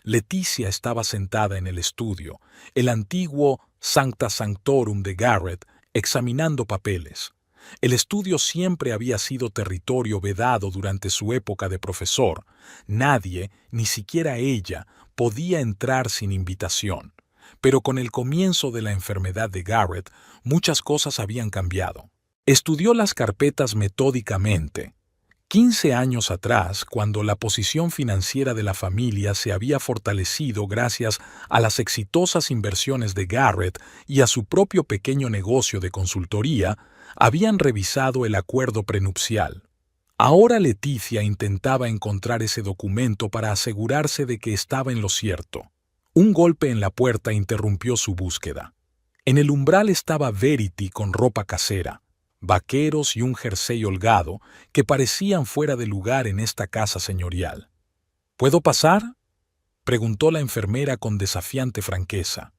Leticia estaba sentada en el estudio, el antiguo Sancta Sanctorum de Garrett, examinando papeles. El estudio siempre había sido territorio vedado durante su época de profesor. Nadie, ni siquiera ella, podía entrar sin invitación. Pero con el comienzo de la enfermedad de Garrett, muchas cosas habían cambiado. Estudió las carpetas metódicamente. 15 años atrás, cuando la posición financiera de la familia se había fortalecido gracias a las exitosas inversiones de Garrett y a su propio pequeño negocio de consultoría, habían revisado el acuerdo prenupcial. Ahora Leticia intentaba encontrar ese documento para asegurarse de que estaba en lo cierto. Un golpe en la puerta interrumpió su búsqueda. En el umbral estaba Verity con ropa casera, vaqueros y un jersey holgado que parecían fuera de lugar en esta casa señorial. ¿Puedo pasar?, preguntó la enfermera con desafiante franqueza.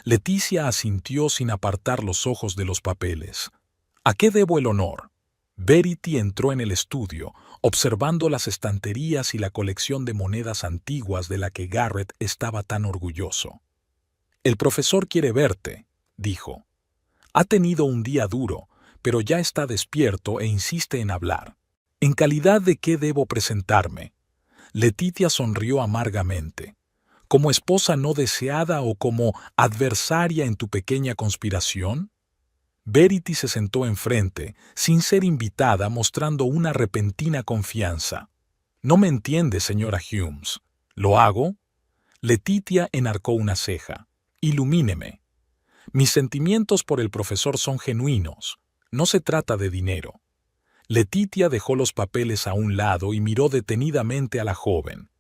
Leticia asintió sin apartar los ojos de los papeles. ¿A qué debo el honor? Verity entró en el estudio, observando las estanterías y la colección de monedas antiguas de la que Garrett estaba tan orgulloso. «El profesor quiere verte», dijo. «Ha tenido un día duro, pero ya está despierto e insiste en hablar. ¿En calidad de qué debo presentarme?» Leticia sonrió amargamente. ¿Como esposa no deseada o como adversaria en tu pequeña conspiración? Verity se sentó enfrente, sin ser invitada, mostrando una repentina confianza. «No me entiende, señora Humes. ¿Lo hago?» Leticia enarcó una ceja. «Ilumíneme. Mis sentimientos por el profesor son genuinos. No se trata de dinero». Leticia dejó los papeles a un lado y miró detenidamente a la joven.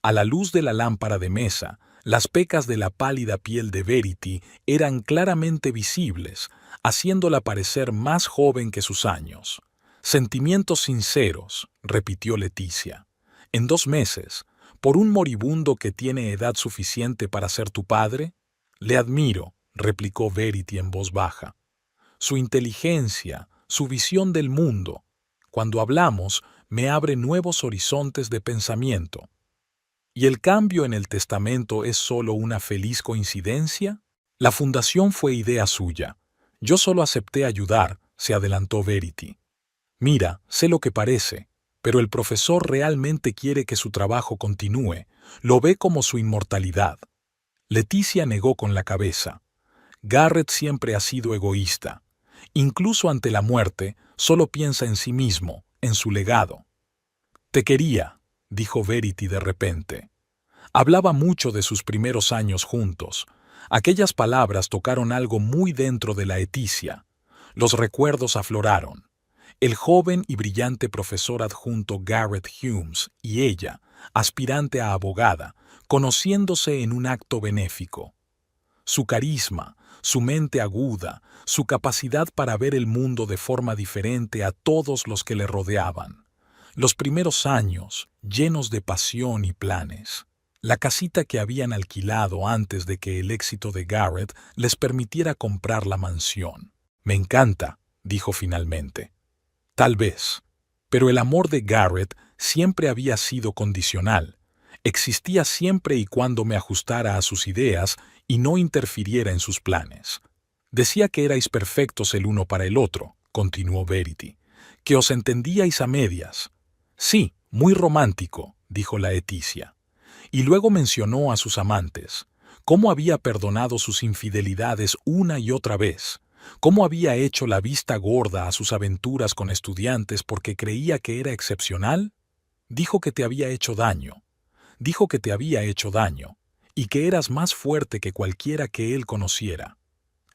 A la luz de la lámpara de mesa, las pecas de la pálida piel de Verity eran claramente visibles, haciéndola parecer más joven que sus años. «Sentimientos sinceros», repitió Leticia. «¿En 2 meses? ¿Por un moribundo que tiene edad suficiente para ser tu padre?» «Le admiro», replicó Verity en voz baja. «Su inteligencia, su visión del mundo. Cuando hablamos, me abre nuevos horizontes de pensamiento». ¿Y el cambio en el testamento es solo una feliz coincidencia? La fundación fue idea suya. Yo solo acepté ayudar, se adelantó Verity. Mira, sé lo que parece, pero el profesor realmente quiere que su trabajo continúe. Lo ve como su inmortalidad. Leticia negó con la cabeza. Garrett siempre ha sido egoísta. Incluso ante la muerte, solo piensa en sí mismo, en su legado. «Te quería», dijo Verity de repente. Hablaba mucho de sus primeros años juntos. Aquellas palabras tocaron algo muy dentro de la Leticia. Los recuerdos afloraron. El joven y brillante profesor adjunto Garrett Humes y ella, aspirante a abogada, conociéndose en un acto benéfico. Su carisma, su mente aguda, su capacidad para ver el mundo de forma diferente a todos los que le rodeaban. Los primeros años, llenos de pasión y planes. La casita que habían alquilado antes de que el éxito de Garrett les permitiera comprar la mansión. «Me encanta», dijo finalmente. «Tal vez. Pero el amor de Garrett siempre había sido condicional. Existía siempre y cuando me ajustara a sus ideas y no interfiriera en sus planes. Decía que erais perfectos el uno para el otro», continuó Verity, «que os entendíais a medias». «Sí, muy romántico», dijo la Leticia. Y luego mencionó a sus amantes, cómo había perdonado sus infidelidades una y otra vez, cómo había hecho la vista gorda a sus aventuras con estudiantes porque creía que era excepcional. Dijo que te había hecho daño. Dijo que te había hecho daño, y que eras más fuerte que cualquiera que él conociera.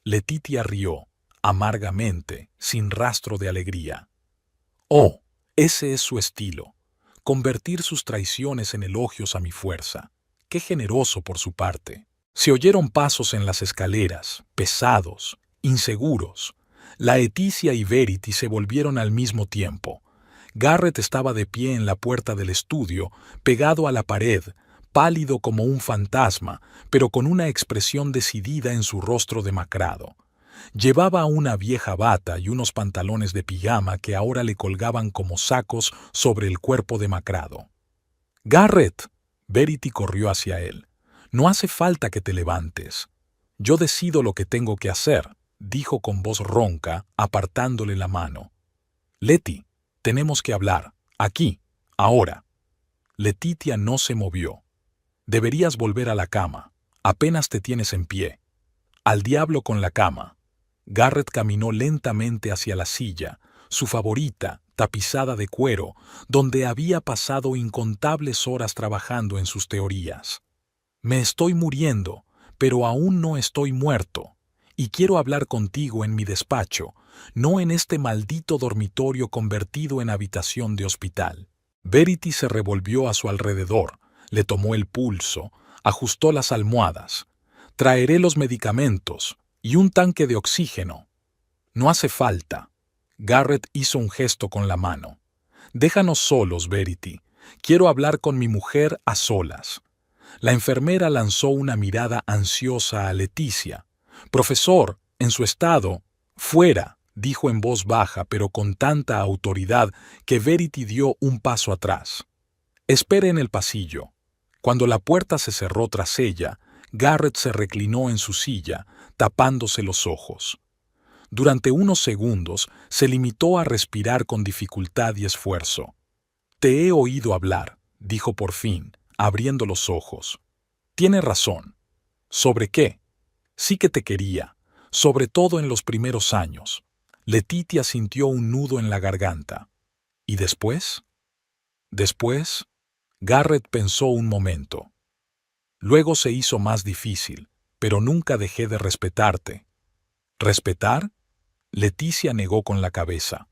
Leticia rió, amargamente, sin rastro de alegría. «Oh, ese es su estilo. Convertir sus traiciones en elogios a mi fuerza. Qué generoso por su parte». Se oyeron pasos en las escaleras, pesados, inseguros. La Leticia y Verity se volvieron al mismo tiempo. Garrett estaba de pie en la puerta del estudio, pegado a la pared, pálido como un fantasma, pero con una expresión decidida en su rostro demacrado. Llevaba una vieja bata y unos pantalones de pijama que ahora le colgaban como sacos sobre el cuerpo demacrado. «Garrett», Verity corrió hacia él. «No hace falta que te levantes. Yo decido lo que tengo que hacer», dijo con voz ronca, apartándole la mano. «Letty, tenemos que hablar. Aquí, ahora». Letitia no se movió. «Deberías volver a la cama. Apenas te tienes en pie». «Al diablo con la cama». Garrett caminó lentamente hacia la silla, su favorita, tapizada de cuero, donde había pasado incontables horas trabajando en sus teorías. «Me estoy muriendo, pero aún no estoy muerto, y quiero hablar contigo en mi despacho, no en este maldito dormitorio convertido en habitación de hospital». Verity se revolvió a su alrededor, le tomó el pulso, ajustó las almohadas. «Traeré los medicamentos y un tanque de oxígeno». «No hace falta». Garrett hizo un gesto con la mano. «Déjanos solos, Verity. Quiero hablar con mi mujer a solas». La enfermera lanzó una mirada ansiosa a Leticia. «Profesor, en su estado, fuera», dijo en voz baja pero con tanta autoridad que Verity dio un paso atrás. «Espere en el pasillo». Cuando la puerta se cerró tras ella, Garrett se reclinó en su silla, tapándose los ojos. Durante unos segundos se limitó a respirar con dificultad y esfuerzo. «Te he oído hablar», dijo por fin, abriendo los ojos. «Tiene razón». «¿Sobre qué?» «Sí que te quería, sobre todo en los primeros años». Letitia sintió un nudo en la garganta. «¿Y después?» «Después...» Garrett pensó un momento. «Luego se hizo más difícil, pero nunca dejé de respetarte». «¿Respetar?» Leticia negó con la cabeza.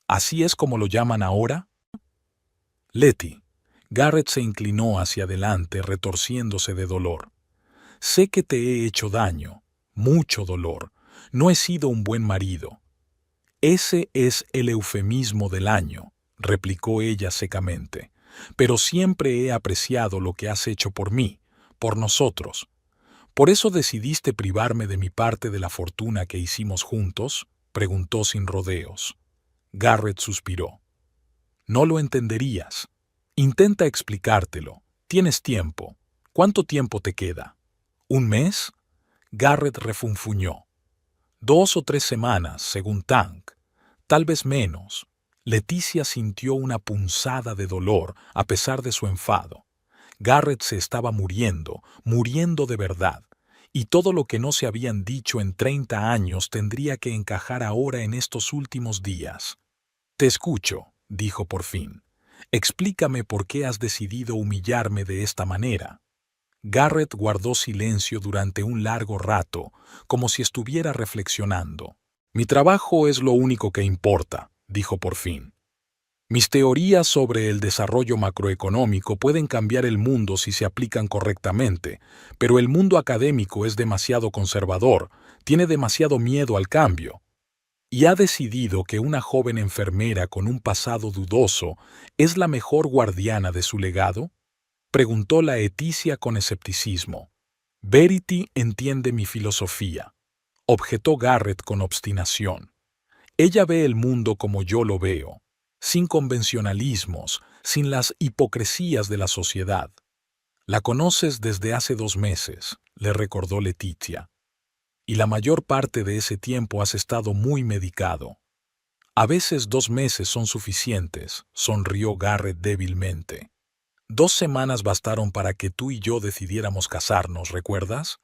«¿Así es como lo llaman ahora?» «Letty». Garrett se inclinó hacia adelante, retorciéndose de dolor. «Sé que te he hecho daño, mucho dolor. No he sido un buen marido». «Ese es el eufemismo del año», replicó ella secamente. «Pero siempre he apreciado lo que has hecho por mí, por nosotros. ¿Por eso decidiste privarme de mi parte de la fortuna que hicimos juntos?», preguntó sin rodeos. Garrett suspiró. «No lo entenderías. Intenta explicártelo. Tienes tiempo. ¿Cuánto tiempo te queda? ¿Un mes?» Garrett refunfuñó. 2 o 3 semanas, según Tank. Tal vez menos. Leticia sintió una punzada de dolor a pesar de su enfado. Garrett se estaba muriendo, muriendo de verdad, y todo lo que no se habían dicho en 30 años tendría que encajar ahora en estos últimos días. «Te escucho», dijo por fin. «Explícame por qué has decidido humillarme de esta manera». Garrett guardó silencio durante un largo rato, como si estuviera reflexionando. «Mi trabajo es lo único que importa», dijo por fin. «Mis teorías sobre el desarrollo macroeconómico pueden cambiar el mundo si se aplican correctamente, pero el mundo académico es demasiado conservador, tiene demasiado miedo al cambio. ¿Y ha decidido que una joven enfermera con un pasado dudoso es la mejor guardiana de su legado?», preguntó la Leticia con escepticismo. «Verity entiende mi filosofía», objetó Garrett con obstinación. «Ella ve el mundo como yo lo veo, sin convencionalismos, sin las hipocresías de la sociedad». «La conoces desde hace 2 meses», le recordó Leticia. «Y la mayor parte de ese tiempo has estado muy medicado». «A veces 2 meses son suficientes», sonrió Garrett débilmente. «2 semanas bastaron para que tú y yo decidiéramos casarnos, ¿recuerdas?»,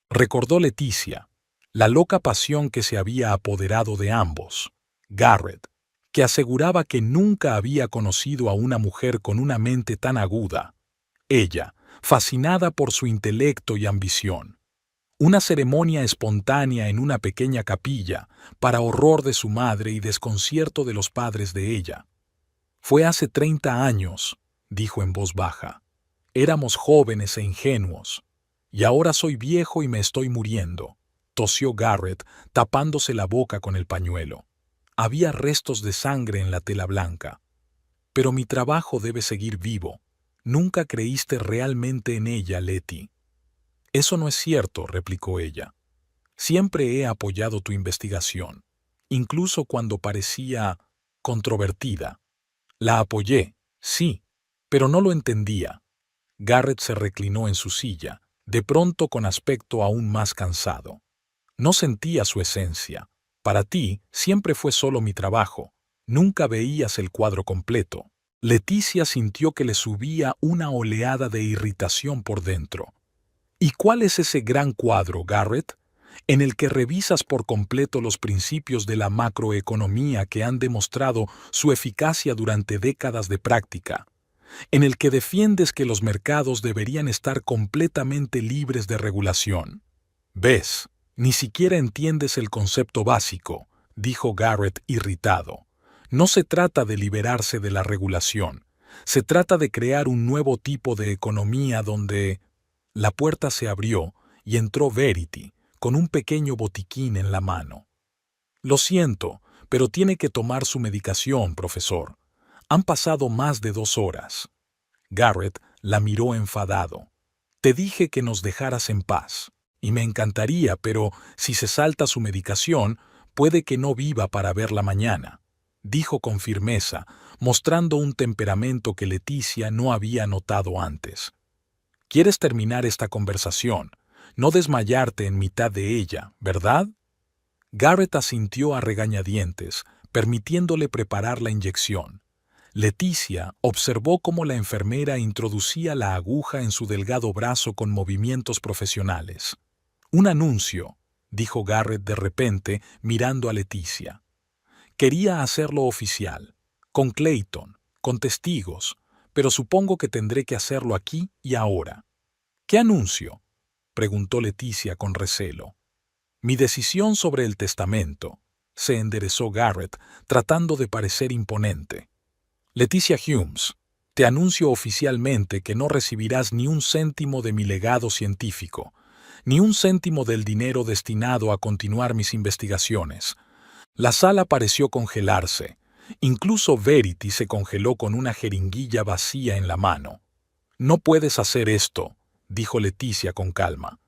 recordó Leticia. La loca pasión que se había apoderado de ambos. Garrett, que aseguraba que nunca había conocido a una mujer con una mente tan aguda. Ella, fascinada por su intelecto y ambición. Una ceremonia espontánea en una pequeña capilla, para horror de su madre y desconcierto de los padres de ella. «Fue hace 30 años», dijo en voz baja. «Éramos jóvenes e ingenuos. Y ahora soy viejo y me estoy muriendo», tosió Garrett, tapándose la boca con el pañuelo. Había restos de sangre en la tela blanca. «Pero mi trabajo debe seguir vivo. Nunca creíste realmente en ella, Letty». «Eso no es cierto», replicó ella. Siempre he apoyado tu investigación, incluso cuando parecía controvertida. La apoyé, sí, pero no lo entendía. Garrett se reclinó en su silla, de pronto con aspecto aún más cansado. No sentía su esencia. Para ti siempre fue solo mi trabajo. Nunca veías el cuadro completo. Leticia sintió que le subía una oleada de irritación por dentro. ¿Y cuál es ese gran cuadro, Garrett, en el que revisas por completo los principios de la macroeconomía que han demostrado su eficacia durante décadas de práctica, en el que defiendes que los mercados deberían estar completamente libres de regulación? ¿Ves? Ni siquiera entiendes el concepto básico, dijo Garrett irritado. No se trata de liberarse de la regulación, se trata de crear un nuevo tipo de economía donde... La puerta se abrió y entró Verity, con un pequeño botiquín en la mano. Lo siento, pero tiene que tomar su medicación, profesor. Han pasado más de 2 horas. Garrett la miró enfadado. Te dije que nos dejaras en paz. Y me encantaría, pero si se salta su medicación, puede que no viva para verla mañana, dijo con firmeza, mostrando un temperamento que Leticia no había notado antes. ¿Quieres terminar esta conversación? No desmayarte en mitad de ella, ¿verdad? Garrett asintió a regañadientes, permitiéndole preparar la inyección. Leticia observó cómo la enfermera introducía la aguja en su delgado brazo con movimientos profesionales. Un anuncio, dijo Garrett de repente, mirando a Leticia. Quería hacerlo oficial, con Clayton, con testigos, pero supongo que tendré que hacerlo aquí y ahora. ¿Qué anuncio?, preguntó Leticia con recelo. Mi decisión sobre el testamento, se enderezó Garrett, tratando de parecer imponente. Leticia Humes, te anuncio oficialmente que no recibirás ni un céntimo de mi legado científico, ni un céntimo del dinero destinado a continuar mis investigaciones. La sala pareció congelarse. Incluso Verity se congeló con una jeringuilla vacía en la mano. No puedes hacer esto, dijo Leticia con calma.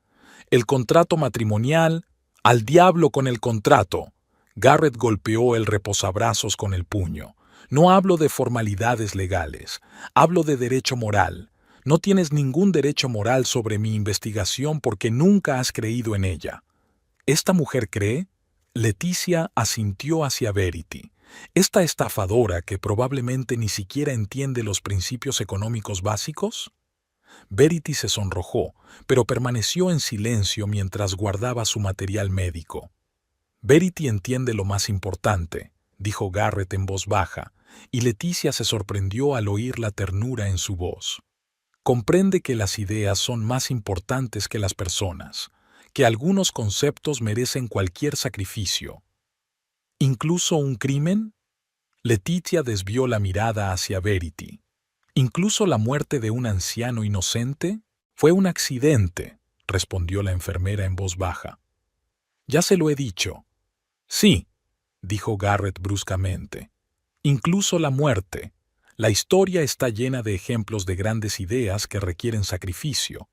El contrato matrimonial, al diablo con el contrato. Garrett golpeó el reposabrazos con el puño. No hablo de formalidades legales, hablo de derecho moral. No tienes ningún derecho moral sobre mi investigación porque nunca has creído en ella. ¿Esta mujer cree? Leticia asintió hacia Verity. ¿Esta estafadora que probablemente ni siquiera entiende los principios económicos básicos? Verity se sonrojó, pero permaneció en silencio mientras guardaba su material médico. Verity entiende lo más importante, dijo Garrett en voz baja, y Leticia se sorprendió al oír la ternura en su voz. Comprende que las ideas son más importantes que las personas, que algunos conceptos merecen cualquier sacrificio. ¿Incluso un crimen? Leticia desvió la mirada hacia Verity. ¿Incluso la muerte de un anciano inocente? Fue un accidente, respondió la enfermera en voz baja. Ya se lo he dicho. Sí, dijo Garrett bruscamente. Incluso la muerte. La historia está llena de ejemplos de grandes ideas que requieren sacrificio.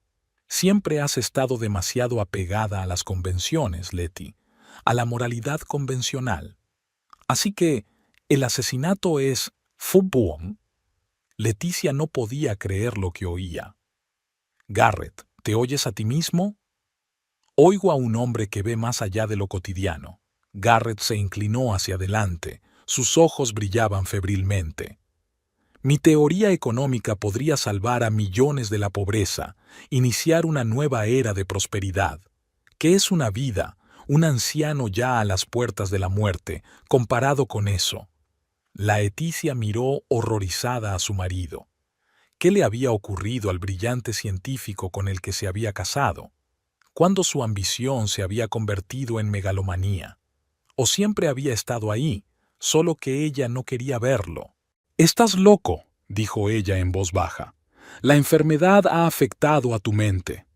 Siempre has estado demasiado apegada a las convenciones, Leti, a la moralidad convencional. Así que, ¿el asesinato es fútbol? Leticia no podía creer lo que oía. Garrett, ¿te oyes a ti mismo? Oigo a un hombre que ve más allá de lo cotidiano. Garrett se inclinó hacia adelante, sus ojos brillaban febrilmente. Mi teoría económica podría salvar a millones de la pobreza, iniciar una nueva era de prosperidad. ¿Qué es una vida, un anciano ya a las puertas de la muerte, comparado con eso? Leticia miró horrorizada a su marido. ¿Qué le había ocurrido al brillante científico con el que se había casado? ¿Cuándo su ambición se había convertido en megalomanía? ¿O siempre había estado ahí, solo que ella no quería verlo? «Estás loco», dijo ella en voz baja. «La enfermedad ha afectado a tu mente».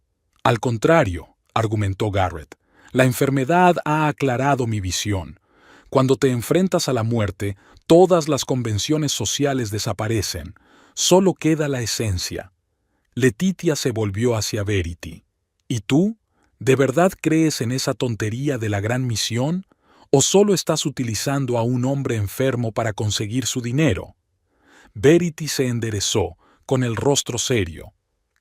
«Al contrario», argumentó Garrett, «la enfermedad ha aclarado mi visión. Cuando te enfrentas a la muerte, todas las convenciones sociales desaparecen. Solo queda la esencia». Leticia se volvió hacia Verity. «¿Y tú? ¿De verdad crees en esa tontería de la gran misión? ¿O solo estás utilizando a un hombre enfermo para conseguir su dinero? Verity se enderezó, con el rostro serio.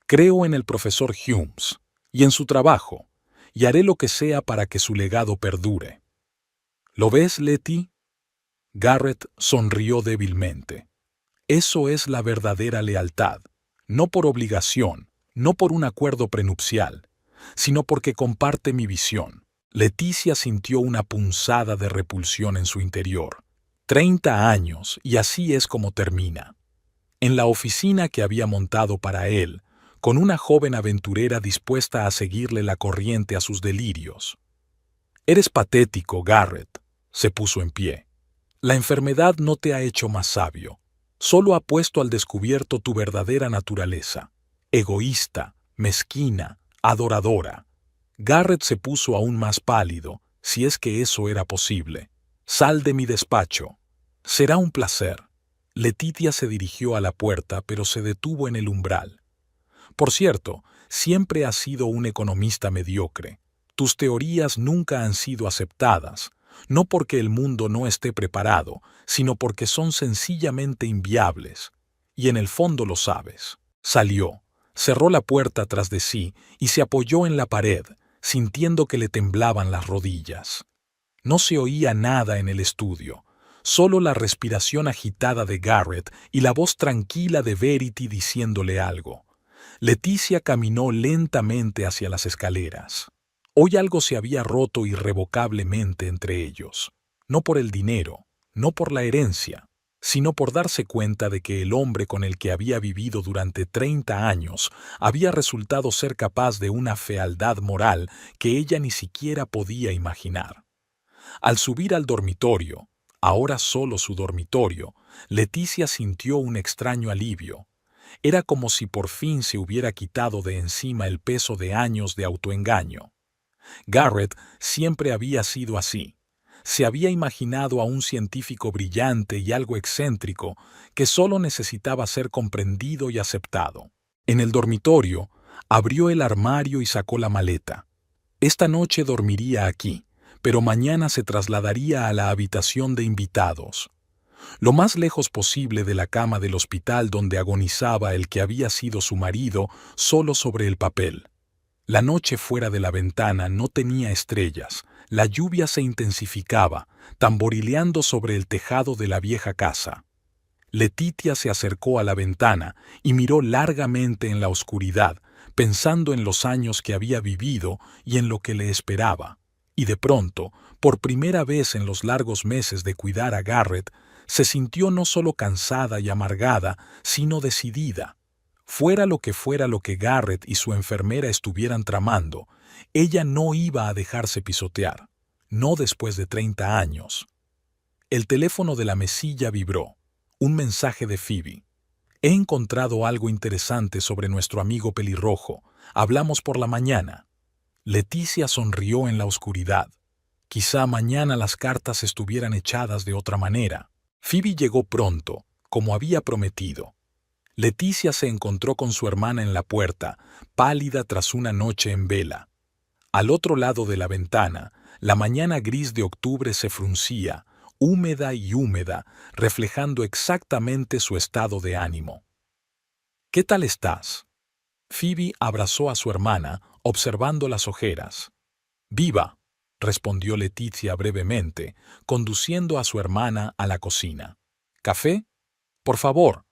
Creo en el profesor Humes y en su trabajo, y haré lo que sea para que su legado perdure. ¿Lo ves, Letty? Garrett sonrió débilmente. Eso es la verdadera lealtad, no por obligación, no por un acuerdo prenupcial, sino porque comparte mi visión. Leticia sintió una punzada de repulsión en su interior. 30 años, y así es como termina. En la oficina que había montado para él, con una joven aventurera dispuesta a seguirle la corriente a sus delirios. Eres patético, Garrett. Se puso en pie. La enfermedad no te ha hecho más sabio. Solo ha puesto al descubierto tu verdadera naturaleza. Egoísta, mezquina, adoradora. Garrett se puso aún más pálido, si es que eso era posible. Sal de mi despacho. Será un placer. Letitia se dirigió a la puerta, pero se detuvo en el umbral. Por cierto, siempre has sido un economista mediocre. Tus teorías nunca han sido aceptadas, no porque el mundo no esté preparado, sino porque son sencillamente inviables. Y en el fondo lo sabes. Salió, cerró la puerta tras de sí y se apoyó en la pared, sintiendo que le temblaban las rodillas. No se oía nada en el estudio, solo la respiración agitada de Garrett y la voz tranquila de Verity diciéndole algo. Leticia caminó lentamente hacia las escaleras. Hoy algo se había roto irrevocablemente entre ellos, no por el dinero, no por la herencia, sino por darse cuenta de que el hombre con el que había vivido durante 30 años había resultado ser capaz de una fealdad moral que ella ni siquiera podía imaginar. Al subir al dormitorio, ahora solo su dormitorio, Leticia sintió un extraño alivio. Era como si por fin se hubiera quitado de encima el peso de años de autoengaño. Garrett siempre había sido así. Se había imaginado a un científico brillante y algo excéntrico que solo necesitaba ser comprendido y aceptado. En el dormitorio, abrió el armario y sacó la maleta. Esta noche dormiría aquí, pero mañana se trasladaría a la habitación de invitados, lo más lejos posible de la cama del hospital donde agonizaba el que había sido su marido, solo sobre el papel. La noche fuera de la ventana no tenía estrellas, la lluvia se intensificaba, tamborileando sobre el tejado de la vieja casa. Letitia se acercó a la ventana y miró largamente en la oscuridad, pensando en los años que había vivido y en lo que le esperaba. Y de pronto, por primera vez en los largos meses de cuidar a Garrett, se sintió no solo cansada y amargada, sino decidida. Fuera lo que Garrett y su enfermera estuvieran tramando, ella no iba a dejarse pisotear, no después de 30 años. El teléfono de la mesilla vibró. Un mensaje de Phoebe. He encontrado algo interesante sobre nuestro amigo pelirrojo. Hablamos por la mañana. Leticia sonrió en la oscuridad. Quizá mañana las cartas estuvieran echadas de otra manera. Phoebe llegó pronto, como había prometido. Leticia se encontró con su hermana en la puerta, pálida tras una noche en vela. Al otro lado de la ventana, la mañana gris de octubre se fruncía, húmeda y húmeda, reflejando exactamente su estado de ánimo. ¿Qué tal estás? Phoebe abrazó a su hermana, observando las ojeras. «Viva», respondió Leticia brevemente, conduciendo a su hermana a la cocina. «¿Café? Por favor».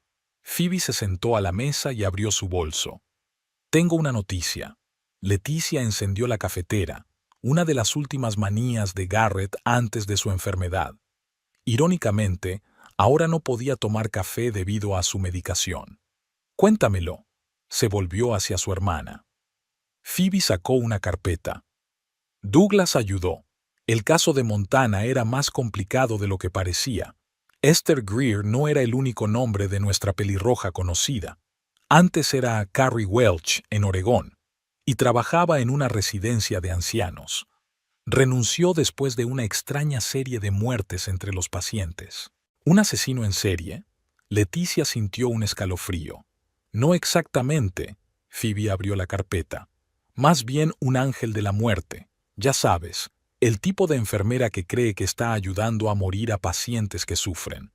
Phoebe se sentó a la mesa y abrió su bolso. «Tengo una noticia». Leticia encendió la cafetera, una de las últimas manías de Garrett antes de su enfermedad. Irónicamente, ahora no podía tomar café debido a su medicación. «Cuéntamelo». Se volvió hacia su hermana. Phoebe sacó una carpeta. Douglas ayudó. El caso de Montana era más complicado de lo que parecía. Esther Greer no era el único nombre de nuestra pelirroja conocida. Antes era Carrie Welch, en Oregón, y trabajaba en una residencia de ancianos. Renunció después de una extraña serie de muertes entre los pacientes. ¿Un asesino en serie? Leticia sintió un escalofrío. No exactamente. Phoebe abrió la carpeta. Más bien un ángel de la muerte. Ya sabes, el tipo de enfermera que cree que está ayudando a morir a pacientes que sufren.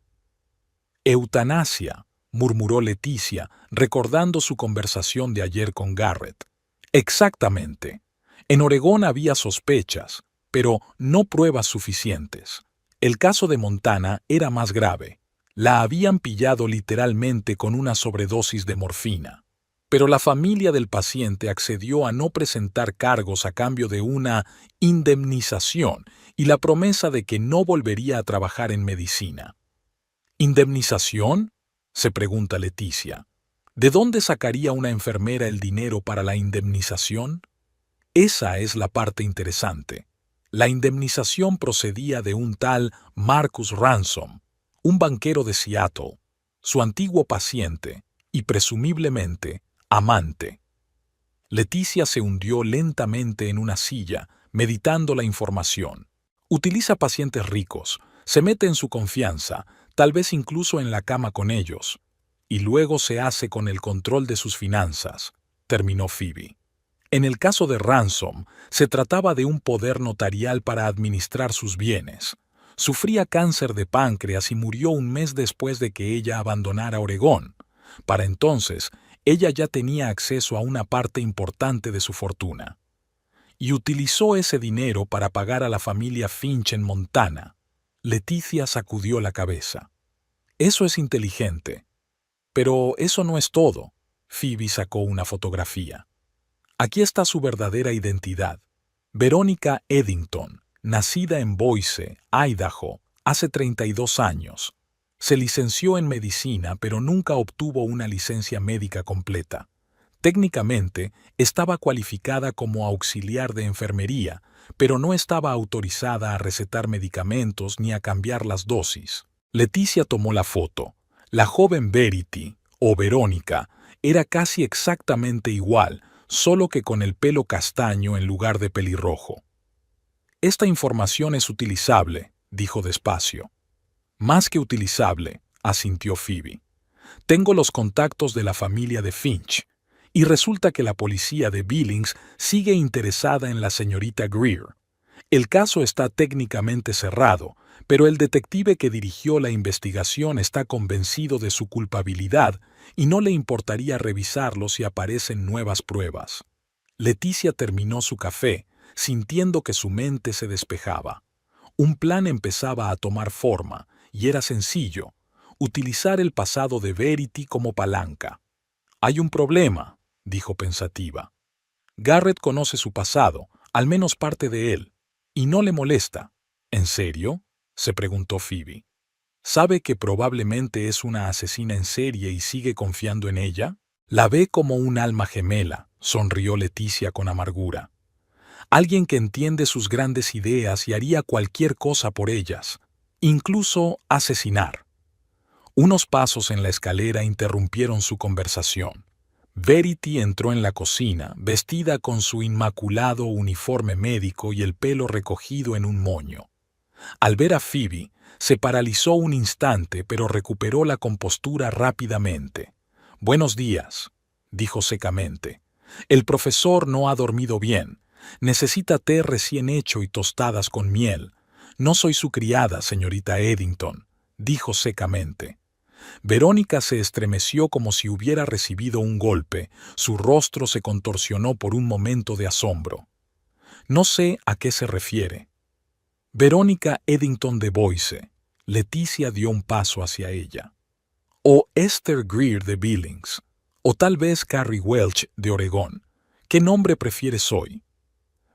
Eutanasia, murmuró Leticia, recordando su conversación de ayer con Garrett. Exactamente. En Oregón había sospechas, pero no pruebas suficientes. El caso de Montana era más grave. La habían pillado literalmente con una sobredosis de morfina. Pero la familia del paciente accedió a no presentar cargos a cambio de una indemnización y la promesa de que no volvería a trabajar en medicina. ¿Indemnización?, se pregunta Leticia. ¿De dónde sacaría una enfermera el dinero para la indemnización? Esa es la parte interesante. La indemnización procedía de un tal Marcus Ransom, un banquero de Seattle, su antiguo paciente y presumiblemente amante. Leticia se hundió lentamente en una silla, meditando la información. Utiliza pacientes ricos, se mete en su confianza, tal vez incluso en la cama con ellos, y luego se hace con el control de sus finanzas, terminó Phoebe. En el caso de Ransom, se trataba de un poder notarial para administrar sus bienes. Sufría cáncer de páncreas y murió un mes después de que ella abandonara Oregón. Para entonces, ella ya tenía acceso a una parte importante de su fortuna. Y utilizó ese dinero para pagar a la familia Finch en Montana. Leticia sacudió la cabeza. Eso es inteligente. Pero eso no es todo. Phoebe sacó una fotografía. Aquí está su verdadera identidad. Verónica Eddington, nacida en Boise, Idaho, hace 32 años. Se licenció en medicina, pero nunca obtuvo una licencia médica completa. Técnicamente, estaba cualificada como auxiliar de enfermería, pero no estaba autorizada a recetar medicamentos ni a cambiar las dosis. Leticia tomó la foto. La joven Verity, o Verónica, era casi exactamente igual, solo que con el pelo castaño en lugar de pelirrojo. Esta información es utilizable, dijo despacio. Más que utilizable, asintió Phoebe. Tengo los contactos de la familia de Finch, y resulta que la policía de Billings sigue interesada en la señorita Greer. El caso está técnicamente cerrado, pero el detective que dirigió la investigación está convencido de su culpabilidad y no le importaría revisarlo si aparecen nuevas pruebas. Leticia terminó su café, sintiendo que su mente se despejaba. Un plan empezaba a tomar forma, y era sencillo: utilizar el pasado de Verity como palanca. Hay un problema, dijo pensativa. Garrett conoce su pasado, al menos parte de él, y no le molesta. ¿En serio?, se preguntó Phoebe. ¿Sabe que probablemente es una asesina en serie y sigue confiando en ella? La ve como un alma gemela, sonrió Leticia con amargura. Alguien que entiende sus grandes ideas y haría cualquier cosa por ellas, incluso asesinar. Unos pasos en la escalera interrumpieron su conversación. Verity entró en la cocina, vestida con su inmaculado uniforme médico y el pelo recogido en un moño. Al ver a Phoebe, se paralizó un instante, pero recuperó la compostura rápidamente. «Buenos días», dijo secamente. «El profesor no ha dormido bien. Necesita té recién hecho y tostadas con miel. No soy su criada, señorita Eddington», dijo secamente. Verónica se estremeció como si hubiera recibido un golpe. Su rostro se contorsionó por un momento de asombro. «No sé a qué se refiere». «Verónica Eddington de Boise». Leticia dio un paso hacia ella. «O Esther Greer de Billings. O tal vez Carrie Welch de Oregón. ¿Qué nombre prefieres hoy?»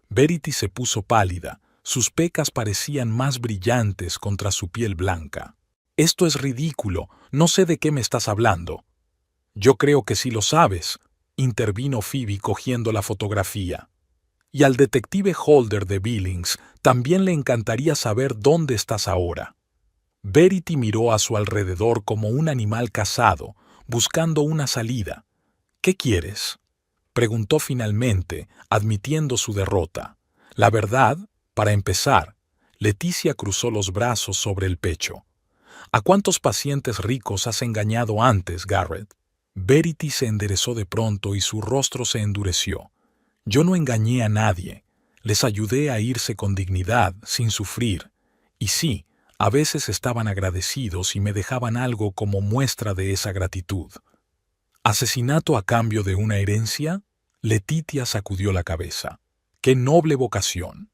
Verity se puso pálida. Sus pecas parecían más brillantes contra su piel blanca. «Esto es ridículo. No sé de qué me estás hablando». «Yo creo que sí lo sabes», intervino Phoebe cogiendo la fotografía. «Y al detective Holder de Billings también le encantaría saber dónde estás ahora». Verity miró a su alrededor como un animal cazado, buscando una salida. «¿Qué quieres?», preguntó finalmente, admitiendo su derrota. «La verdad, para empezar». Leticia cruzó los brazos sobre el pecho. «¿A cuántos pacientes ricos has engañado antes, Garrett?». Verity se enderezó de pronto y su rostro se endureció. Yo no engañé a nadie. Les ayudé a irse con dignidad, sin sufrir. Y sí, a veces estaban agradecidos y me dejaban algo como muestra de esa gratitud. ¿Asesinato a cambio de una herencia? Letitia sacudió la cabeza. ¡Qué noble vocación!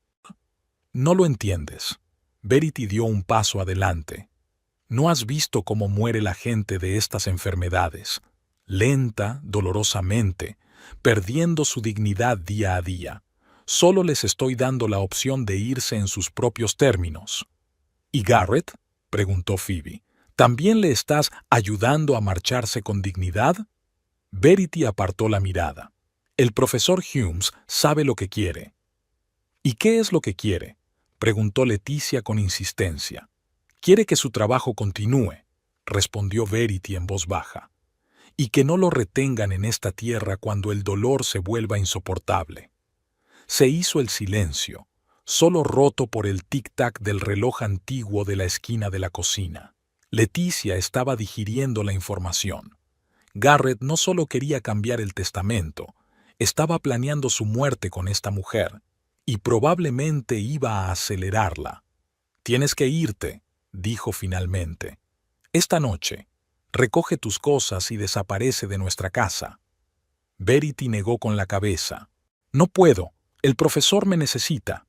No lo entiendes. Verity dio un paso adelante. No has visto cómo muere la gente de estas enfermedades, lenta, dolorosamente, perdiendo su dignidad día a día. Solo les estoy dando la opción de irse en sus propios términos. ¿Y Garrett?, preguntó Phoebe. ¿También le estás ayudando a marcharse con dignidad? Verity apartó la mirada. El profesor Humes sabe lo que quiere. ¿Y qué es lo que quiere?, preguntó Leticia con insistencia. Quiere que su trabajo continúe, respondió Verity en voz baja, y que no lo retengan en esta tierra cuando el dolor se vuelva insoportable. Se hizo el silencio, solo roto por el tic-tac del reloj antiguo de la esquina de la cocina. Leticia estaba digiriendo la información. Garrett no solo quería cambiar el testamento, estaba planeando su muerte con esta mujer, y probablemente iba a acelerarla. «Tienes que irte», dijo finalmente. «Esta noche, recoge tus cosas y desaparece de nuestra casa». Verity negó con la cabeza. «No puedo, el profesor me necesita».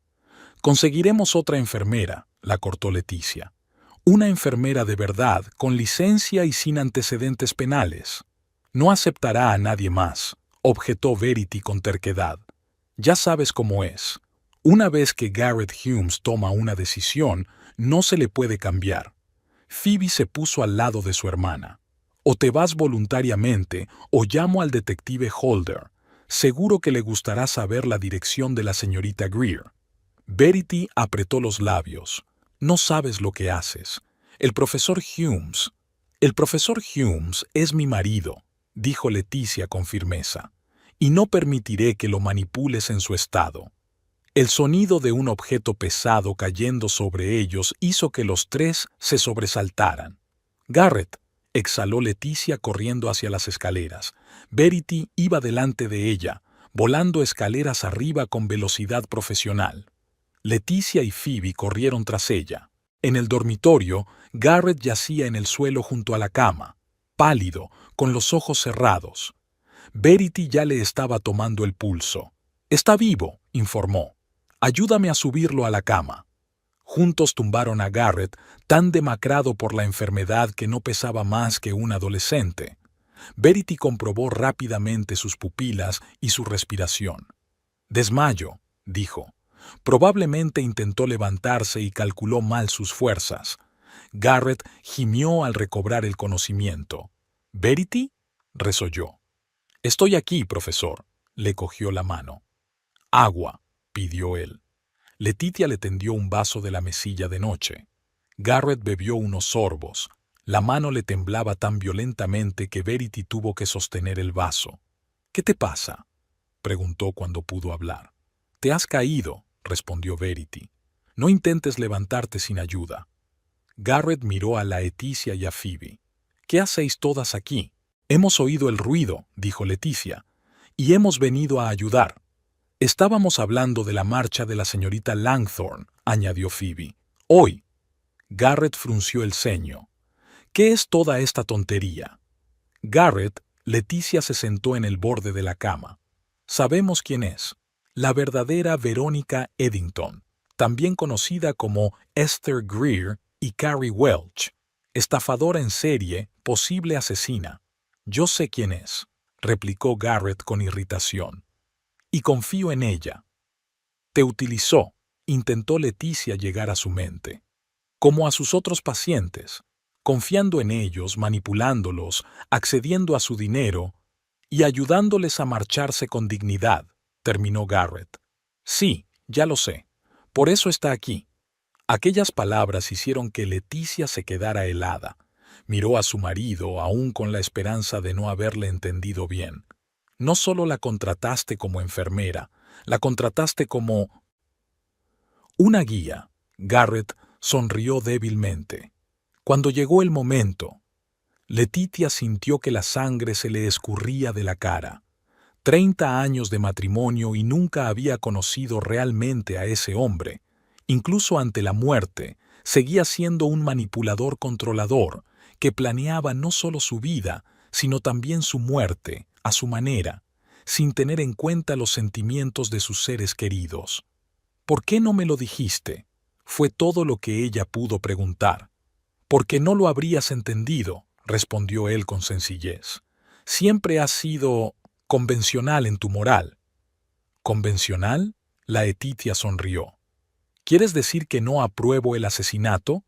«Conseguiremos otra enfermera», la cortó Leticia. «Una enfermera de verdad, con licencia y sin antecedentes penales». «No aceptará a nadie más», objetó Verity con terquedad. «Ya sabes cómo es. Una vez que Garrett Humes toma una decisión, no se le puede cambiar». Phoebe se puso al lado de su hermana. «O te vas voluntariamente, o llamo al detective Holder. Seguro que le gustará saber la dirección de la señorita Greer». Verity apretó los labios. «No sabes lo que haces. El profesor Humes es mi marido», dijo Leticia con firmeza, «y no permitiré que lo manipules en su estado». El sonido de un objeto pesado cayendo sobre ellos hizo que los tres se sobresaltaran. «Garrett», exhaló Leticia corriendo hacia las escaleras. Verity iba delante de ella, volando escaleras arriba con velocidad profesional. Leticia y Phoebe corrieron tras ella. En el dormitorio, Garrett yacía en el suelo junto a la cama, pálido, con los ojos cerrados. Verity ya le estaba tomando el pulso. «Está vivo», informó. «Ayúdame a subirlo a la cama». Juntos tumbaron a Garrett, tan demacrado por la enfermedad que no pesaba más que un adolescente. Verity comprobó rápidamente sus pupilas y su respiración. «Desmayo», dijo. Probablemente intentó levantarse y calculó mal sus fuerzas. Garrett gimió al recobrar el conocimiento. «¿Verity?», resolló. «Estoy aquí, profesor», le cogió la mano. «Agua», pidió él. Letitia le tendió un vaso de la mesilla de noche. Garrett bebió unos sorbos. La mano le temblaba tan violentamente que Verity tuvo que sostener el vaso. «¿Qué te pasa?», preguntó cuando pudo hablar. «Te has caído», respondió Verity. «No intentes levantarte sin ayuda». Garrett miró a Leticia y a Phoebe. «¿Qué hacéis todas aquí?» «Hemos oído el ruido», dijo Leticia, «y hemos venido a ayudar». «Estábamos hablando de la marcha de la señorita Langthorne», añadió Phoebe. «Hoy». Garrett frunció el ceño. «¿Qué es toda esta tontería?». «Garrett», Leticia se sentó en el borde de la cama. «Sabemos quién es. La verdadera Verónica Eddington, también conocida como Esther Greer y Carrie Welch. Estafadora en serie, posible asesina». «Yo sé quién es», replicó Garrett con irritación. «Y confío en ella». «Te utilizó», intentó Leticia llegar a su mente. «Como a sus otros pacientes, confiando en ellos, manipulándolos, accediendo a su dinero y ayudándoles a marcharse con dignidad», terminó Garrett. «Sí, ya lo sé. Por eso está aquí». Aquellas palabras hicieron que Leticia se quedara helada. Miró a su marido, aún con la esperanza de no haberle entendido bien. «No solo la contrataste como enfermera, la contrataste como una guía». Garrett sonrió débilmente. Cuando llegó el momento, Letitia sintió que la sangre se le escurría de la cara. 30 años de matrimonio y nunca había conocido realmente a ese hombre. Incluso ante la muerte, seguía siendo un manipulador controlador que planeaba no solo su vida, sino también su muerte, a su manera, sin tener en cuenta los sentimientos de sus seres queridos. ¿Por qué no me lo dijiste? Fue todo lo que ella pudo preguntar. Porque no lo habrías entendido, respondió él con sencillez. Siempre has sido convencional en tu moral. ¿Convencional? La Letitia sonrió. ¿Quieres decir que no apruebo el asesinato?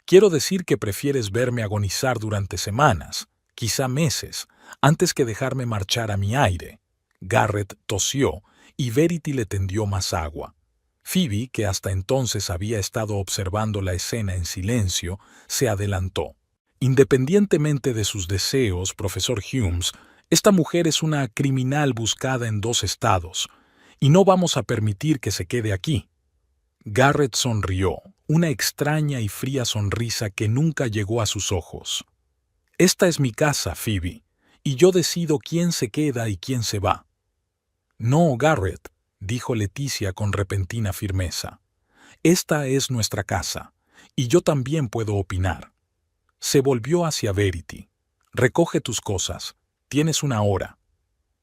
Quiero decir que prefieres verme agonizar durante semanas, quizá meses, antes que dejarme marchar a mi aire. Garrett tosió y Verity le tendió más agua. Phoebe, que hasta entonces había estado observando la escena en silencio, se adelantó. Independientemente de sus deseos, profesor Humes, esta mujer es una criminal buscada en 2 estados, y no vamos a permitir que se quede aquí. Garrett sonrió, una extraña y fría sonrisa que nunca llegó a sus ojos. Esta es mi casa, Phoebe, y yo decido quién se queda y quién se va. No, Garrett, dijo Leticia con repentina firmeza. Esta es nuestra casa, y yo también puedo opinar. Se volvió hacia Verity. Recoge tus cosas, tienes 1 hora.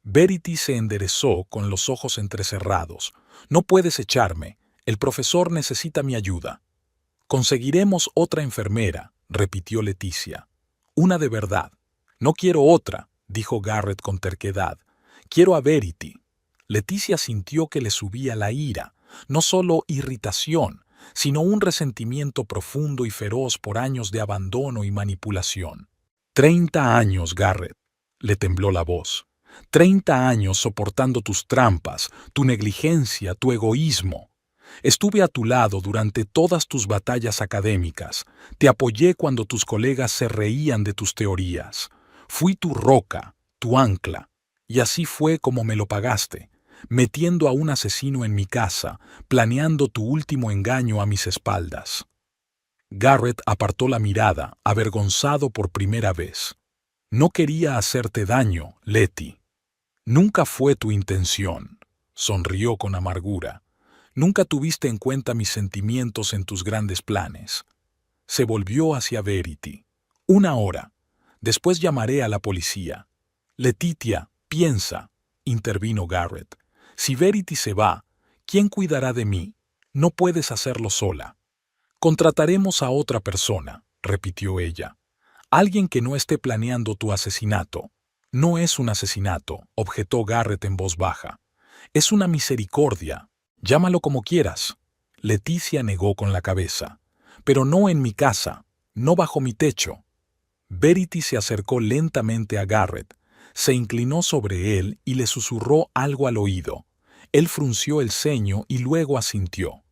Verity se enderezó con los ojos entrecerrados. No puedes echarme, el profesor necesita mi ayuda. Conseguiremos otra enfermera, repitió Leticia. Una de verdad. No quiero otra, dijo Garrett con terquedad. Quiero a Verity. Leticia sintió que le subía la ira, no solo irritación, sino un resentimiento profundo y feroz por años de abandono y manipulación. 30 años, Garrett, le tembló la voz. 30 años soportando tus trampas, tu negligencia, tu egoísmo. Estuve a tu lado durante todas tus batallas académicas. Te apoyé cuando tus colegas se reían de tus teorías. Fui tu roca, tu ancla. Y así fue como me lo pagaste, metiendo a un asesino en mi casa, planeando tu último engaño a mis espaldas. Garrett apartó la mirada, avergonzado por primera vez. No quería hacerte daño, Letty. Nunca fue tu intención, sonrió con amargura. Nunca tuviste en cuenta mis sentimientos en tus grandes planes. Se volvió hacia Verity. 1 hora. Después llamaré a la policía. Letitia, piensa, intervino Garrett. Si Verity se va, ¿quién cuidará de mí? No puedes hacerlo sola. Contrataremos a otra persona, repitió ella. Alguien que no esté planeando tu asesinato. No es un asesinato, objetó Garrett en voz baja. Es una misericordia. Llámalo como quieras. Leticia negó con la cabeza. Pero no en mi casa, no bajo mi techo. Verity se acercó lentamente a Garrett, se inclinó sobre él y le susurró algo al oído. Él frunció el ceño y luego asintió.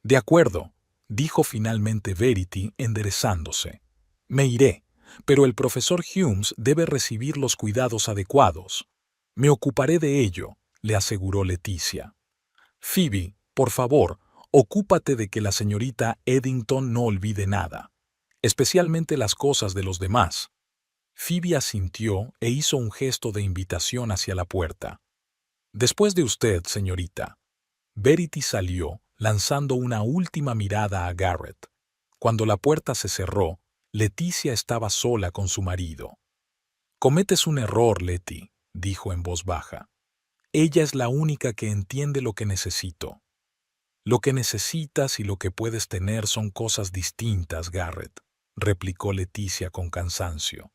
De acuerdo, dijo finalmente Verity enderezándose. Me iré, pero el profesor Humes debe recibir los cuidados adecuados. Me ocuparé de ello, le aseguró Leticia. Phoebe, por favor, ocúpate de que la señorita Eddington no olvide nada, especialmente las cosas de los demás. Phoebe asintió e hizo un gesto de invitación hacia la puerta. Después de usted, señorita. Verity salió, lanzando una última mirada a Garrett. Cuando la puerta se cerró, Leticia estaba sola con su marido. Cometes un error, Letty, dijo en voz baja. Ella es la única que entiende lo que necesito. Lo que necesitas y lo que puedes tener son cosas distintas, Garrett, replicó Leticia con cansancio.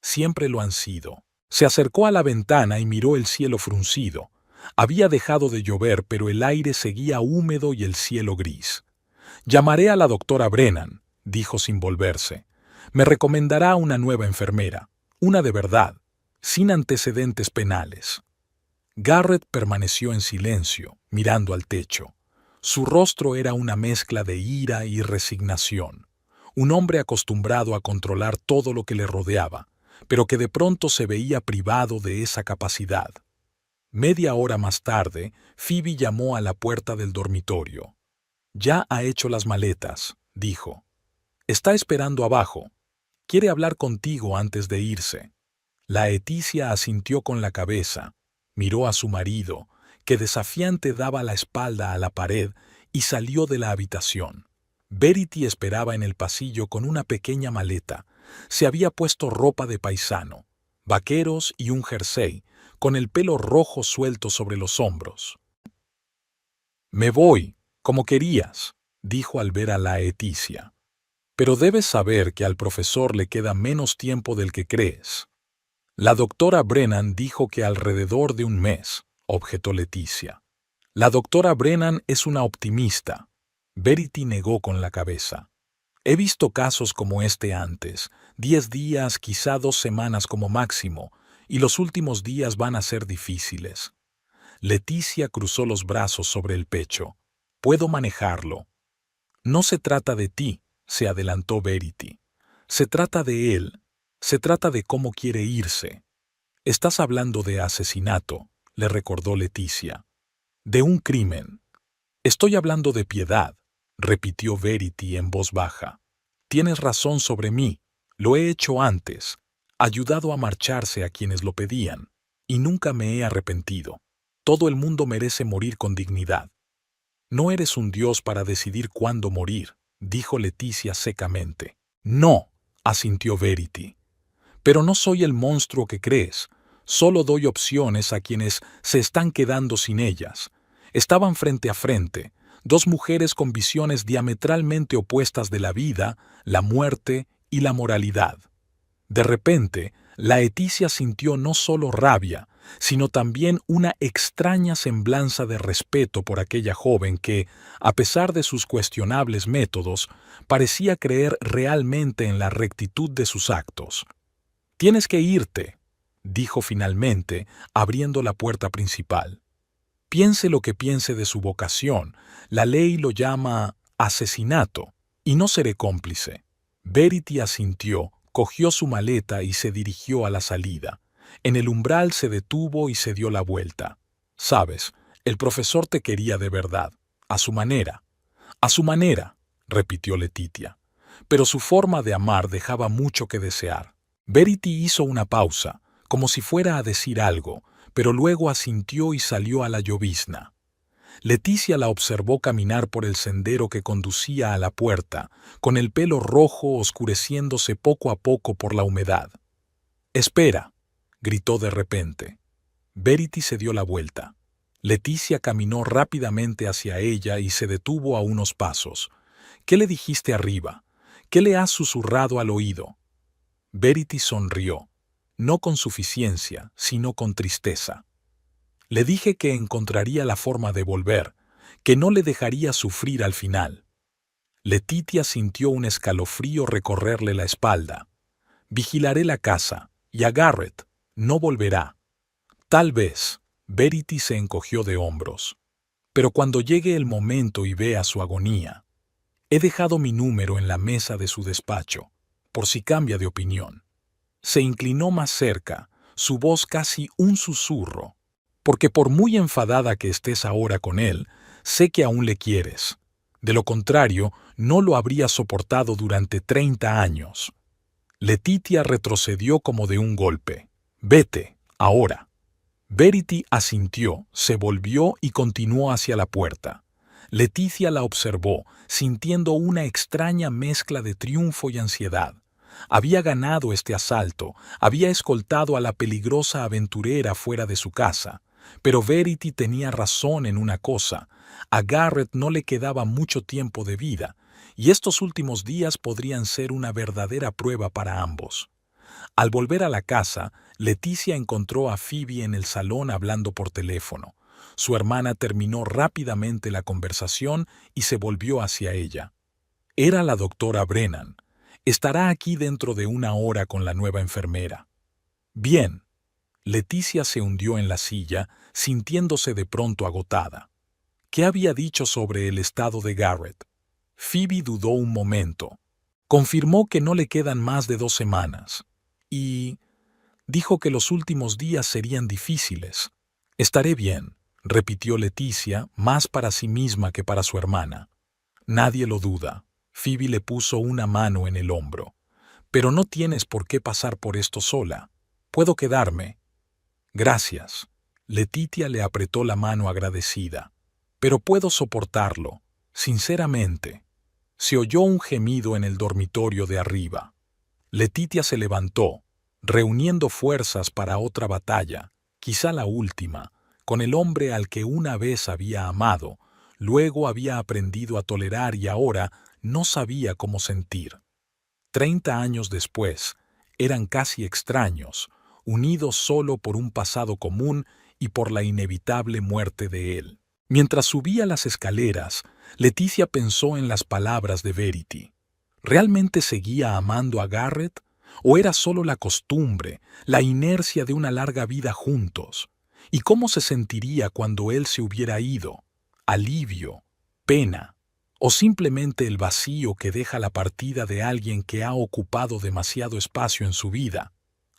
Siempre lo han sido. Se acercó a la ventana y miró el cielo fruncido. Había dejado de llover, pero el aire seguía húmedo y el cielo gris. Llamaré a la doctora Brennan, dijo sin volverse. Me recomendará una nueva enfermera, una de verdad, sin antecedentes penales. Garrett permaneció en silencio, mirando al techo. Su rostro era una mezcla de ira y resignación. Un hombre acostumbrado a controlar todo lo que le rodeaba, pero que de pronto se veía privado de esa capacidad. Media hora más tarde, Phoebe llamó a la puerta del dormitorio. Ya ha hecho las maletas, dijo. Está esperando abajo. Quiere hablar contigo antes de irse. La Leticia asintió con la cabeza. Miró a su marido, que desafiante daba la espalda a la pared, y salió de la habitación. Verity esperaba en el pasillo con una pequeña maleta. Se había puesto ropa de paisano, vaqueros y un jersey, con el pelo rojo suelto sobre los hombros. «Me voy, como querías», dijo al ver a Laetitia. «Pero debes saber que al profesor le queda menos tiempo del que crees». «La doctora Brennan dijo que alrededor de un mes», objetó Leticia. «La doctora Brennan es una optimista». Verity negó con la cabeza. «He visto casos como este antes, 10 días, quizá 2 semanas como máximo, y los últimos días van a ser difíciles». Leticia cruzó los brazos sobre el pecho. «Puedo manejarlo». «No se trata de ti», se adelantó Verity. «Se trata de él. Se trata de cómo quiere irse». «Estás hablando de asesinato», le recordó Leticia. «De un crimen». «Estoy hablando de piedad», repitió Verity en voz baja. «Tienes razón sobre mí. Lo he hecho antes. Ayudado a marcharse a quienes lo pedían. Y nunca me he arrepentido. Todo el mundo merece morir con dignidad». «No eres un dios para decidir cuándo morir», dijo Leticia secamente. «No», asintió Verity. «Pero no soy el monstruo que crees. Solo doy opciones a quienes se están quedando sin ellas». Estaban frente a frente, dos mujeres con visiones diametralmente opuestas de la vida, la muerte y la moralidad. De repente, Laetitia sintió no solo rabia, sino también una extraña semblanza de respeto por aquella joven que, a pesar de sus cuestionables métodos, parecía creer realmente en la rectitud de sus actos. «Tienes que irte», dijo finalmente, abriendo la puerta principal. «Piense lo que piense de su vocación, la ley lo llama asesinato, y no seré cómplice». Verity asintió, cogió su maleta y se dirigió a la salida. En el umbral se detuvo y se dio la vuelta. «Sabes, el profesor te quería de verdad, a su manera». «A su manera», repitió Letitia. «Pero su forma de amar dejaba mucho que desear». Verity hizo una pausa, como si fuera a decir algo, pero luego asintió y salió a la llovizna. Leticia la observó caminar por el sendero que conducía a la puerta, con el pelo rojo oscureciéndose poco a poco por la humedad. «Espera», gritó de repente. Verity se dio la vuelta. Leticia caminó rápidamente hacia ella y se detuvo a unos pasos. «¿Qué le dijiste arriba? ¿Qué le has susurrado al oído?» Verity sonrió, no con suficiencia, sino con tristeza. «Le dije que encontraría la forma de volver, que no le dejaría sufrir al final». Letitia sintió un escalofrío recorrerle la espalda. «Vigilaré la casa, y a Garrett. No volverá». «Tal vez». Verity se encogió de hombros. «Pero cuando llegue el momento y vea su agonía. He dejado mi número en la mesa de su despacho, por si cambia de opinión». Se inclinó más cerca, su voz casi un susurro. «Porque por muy enfadada que estés ahora con él, sé que aún le quieres. De lo contrario, no lo habría soportado durante 30 años». Letitia retrocedió como de un golpe. «Vete, ahora». Verity asintió, se volvió y continuó hacia la puerta. Leticia la observó, sintiendo una extraña mezcla de triunfo y ansiedad. Había ganado este asalto, había escoltado a la peligrosa aventurera fuera de su casa. Pero Verity tenía razón en una cosa: a Garrett no le quedaba mucho tiempo de vida, y estos últimos días podrían ser una verdadera prueba para ambos. Al volver a la casa, Leticia encontró a Phoebe en el salón hablando por teléfono. Su hermana terminó rápidamente la conversación y se volvió hacia ella. Era la doctora Brennan. Estará aquí dentro de 1 hora con la nueva enfermera. Bien. Leticia se hundió en la silla, sintiéndose de pronto agotada. ¿Qué había dicho sobre el estado de Garrett? Phoebe dudó un momento. Confirmó que no le quedan más de 2 semanas. Y dijo que los últimos días serían difíciles. Estaré bien, repitió Leticia, más para sí misma que para su hermana. Nadie lo duda. Phoebe le puso una mano en el hombro. Pero no tienes por qué pasar por esto sola. Puedo quedarme. Gracias. Letitia le apretó la mano agradecida. Pero puedo soportarlo, sinceramente. Se oyó un gemido en el dormitorio de arriba. Letitia se levantó, reuniendo fuerzas para otra batalla, quizá la última, con el hombre al que una vez había amado, luego había aprendido a tolerar y ahora no sabía cómo sentir. 30 años después, eran casi extraños, unidos solo por un pasado común y por la inevitable muerte de él. Mientras subía las escaleras, Leticia pensó en las palabras de Verity. ¿Realmente seguía amando a Garrett? ¿O era solo la costumbre, la inercia de una larga vida juntos? ¿Y cómo se sentiría cuando él se hubiera ido? ¿Alivio? ¿Pena? ¿O simplemente el vacío que deja la partida de alguien que ha ocupado demasiado espacio en su vida?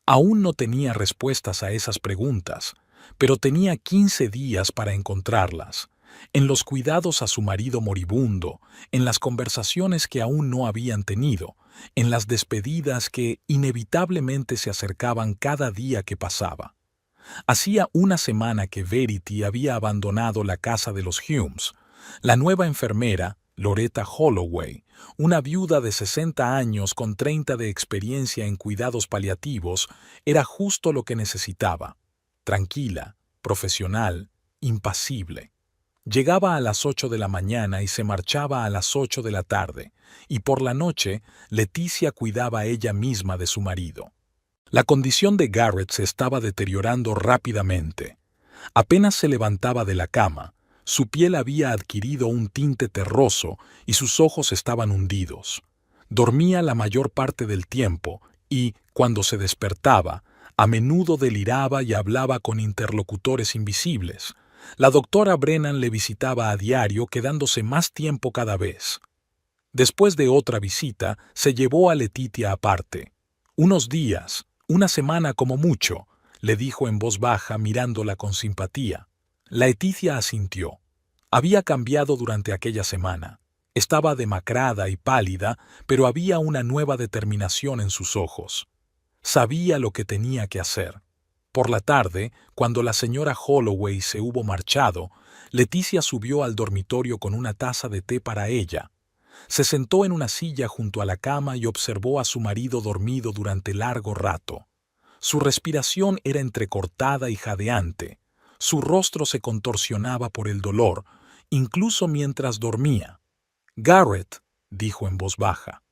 Aún no tenía respuestas a esas preguntas, pero tenía 15 días para encontrarlas, en los cuidados a su marido moribundo, en las conversaciones que aún no habían tenido, en las despedidas que inevitablemente se acercaban cada día que pasaba. Hacía una semana que Verity había abandonado la casa de los Humes. La nueva enfermera, Loretta Holloway, una viuda de 60 años con 30 de experiencia en cuidados paliativos, era justo lo que necesitaba. Tranquila, profesional, impasible. Llegaba a las 8 de la mañana y se marchaba a las 8 de la tarde, y por la noche Leticia cuidaba ella misma de su marido. La condición de Garrett se estaba deteriorando rápidamente. Apenas se levantaba de la cama, su piel había adquirido un tinte terroso y sus ojos estaban hundidos. Dormía la mayor parte del tiempo y, cuando se despertaba, a menudo deliraba y hablaba con interlocutores invisibles. La doctora Brennan le visitaba a diario, quedándose más tiempo cada vez. Después de otra visita, se llevó a Letitia aparte. «Unos días, una semana como mucho», le dijo en voz baja, mirándola con simpatía. Letitia asintió. Había cambiado durante aquella semana. Estaba demacrada y pálida, pero había una nueva determinación en sus ojos. Sabía lo que tenía que hacer. Por la tarde, cuando la señora Holloway se hubo marchado, Leticia subió al dormitorio con una taza de té para ella. Se sentó en una silla junto a la cama y observó a su marido dormido durante largo rato. Su respiración era entrecortada y jadeante. Su rostro se contorsionaba por el dolor, incluso mientras dormía. «Garrett», dijo en voz baja.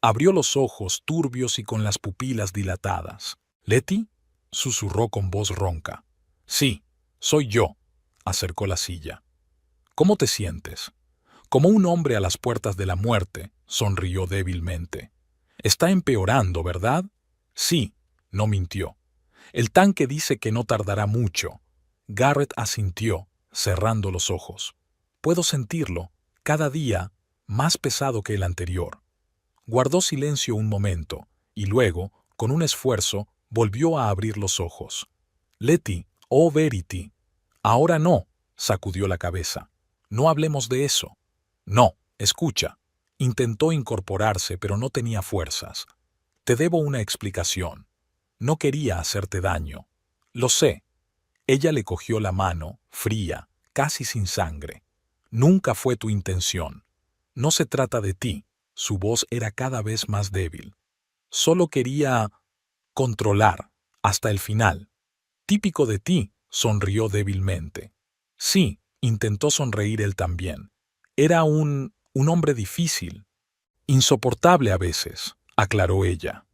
Abrió los ojos turbios y con las pupilas dilatadas. «¿Letty?», susurró con voz ronca. «Sí, soy yo», acercó la silla. «¿Cómo te sientes?» «Como un hombre a las puertas de la muerte», sonrió débilmente. «Está empeorando, ¿verdad?» «Sí», no mintió. «El tanque dice que no tardará mucho». Garrett asintió, cerrando los ojos. «Puedo sentirlo, cada día, más pesado que el anterior». Guardó silencio un momento, y luego, con un esfuerzo, volvió a abrir los ojos. «Letty, oh Verity». «Ahora no», sacudió la cabeza. «No hablemos de eso». «No, escucha». Intentó incorporarse, pero no tenía fuerzas. «Te debo una explicación. No quería hacerte daño». «Lo sé». Ella le cogió la mano, fría, casi sin sangre. «Nunca fue tu intención. No se trata de ti». Su voz era cada vez más débil. «Solo quería controlar, hasta el final». «Típico de ti», sonrió débilmente. «Sí», intentó sonreír él también. «Era un hombre difícil. Insoportable a veces», aclaró ella.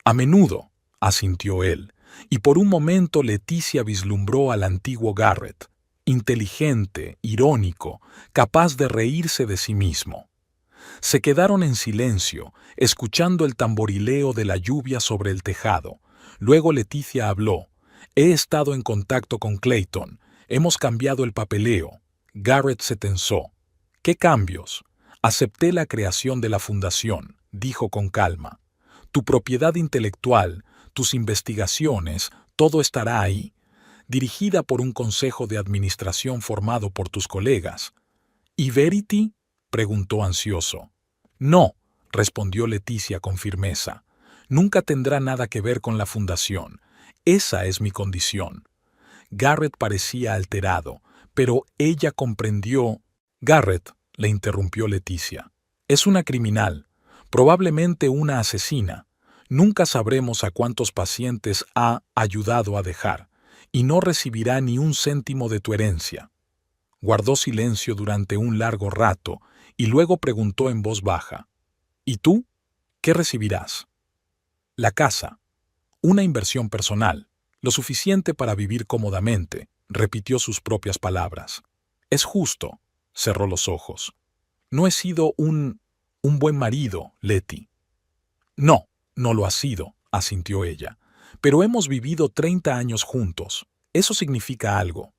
«A menudo», asintió él, y por un momento Leticia vislumbró al antiguo Garrett, inteligente, irónico, capaz de reírse de sí mismo. Se quedaron en silencio, escuchando el tamborileo de la lluvia sobre el tejado. Luego Leticia habló. «He estado en contacto con Clayton. Hemos cambiado el papeleo». Garrett se tensó. «¿Qué cambios?» «Acepté la creación de la fundación», dijo con calma. «Tu propiedad intelectual, tus investigaciones, todo estará ahí, dirigida por un consejo de administración formado por tus colegas». «¿Y Verity?», preguntó ansioso. «No», respondió Leticia con firmeza. «Nunca tendrá nada que ver con la fundación. Esa es mi condición». Garrett parecía alterado, pero ella comprendió. Garrett, le interrumpió Leticia, es una criminal, probablemente una asesina. Nunca sabremos a cuántos pacientes ha ayudado a dejar, y no recibirá ni un céntimo de tu herencia. Guardó silencio durante un largo rato y luego preguntó en voz baja, ¿y tú? ¿Qué recibirás? La casa. Una inversión personal, lo suficiente para vivir cómodamente, repitió sus propias palabras. Es justo, cerró los ojos. No he sido un buen marido, Letty. No, no lo has sido, asintió ella. Pero hemos vivido 30 años juntos. Eso significa algo.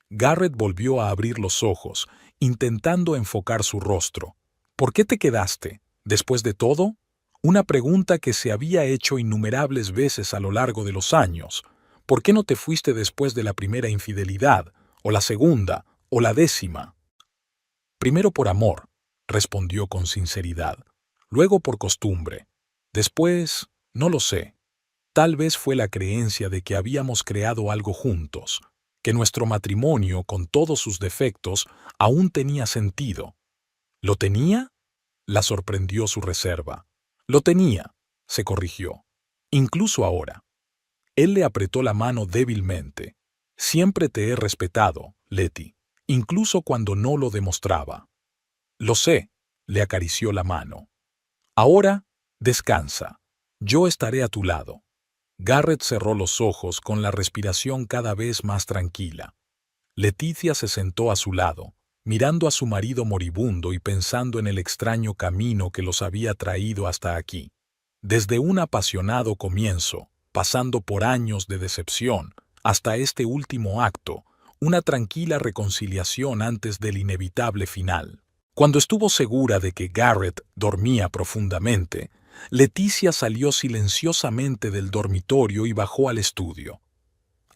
Garrett volvió a abrir los ojos, intentando enfocar su rostro. ¿Por qué te quedaste? Después de todo, una pregunta que se había hecho innumerables veces a lo largo de los años. ¿Por qué no te fuiste después de la primera infidelidad, o la segunda, o la 10ª? Primero por amor, respondió con sinceridad. Luego por costumbre. Después, no lo sé. Tal vez fue la creencia de que habíamos creado algo juntos, que nuestro matrimonio, con todos sus defectos, aún tenía sentido. ¿Lo tenía? La sorprendió su reserva. Lo tenía, se corrigió. Incluso ahora. Él le apretó la mano débilmente. Siempre te he respetado, Letty, incluso cuando no lo demostraba. Lo sé, le acarició la mano. Ahora, descansa. Yo estaré a tu lado. Garrett cerró los ojos con la respiración cada vez más tranquila. Leticia se sentó a su lado, mirando a su marido moribundo y pensando en el extraño camino que los había traído hasta aquí. Desde un apasionado comienzo, pasando por años de decepción, hasta este último acto, una tranquila reconciliación antes del inevitable final. Cuando estuvo segura de que Garrett dormía profundamente, Leticia salió silenciosamente del dormitorio y bajó al estudio.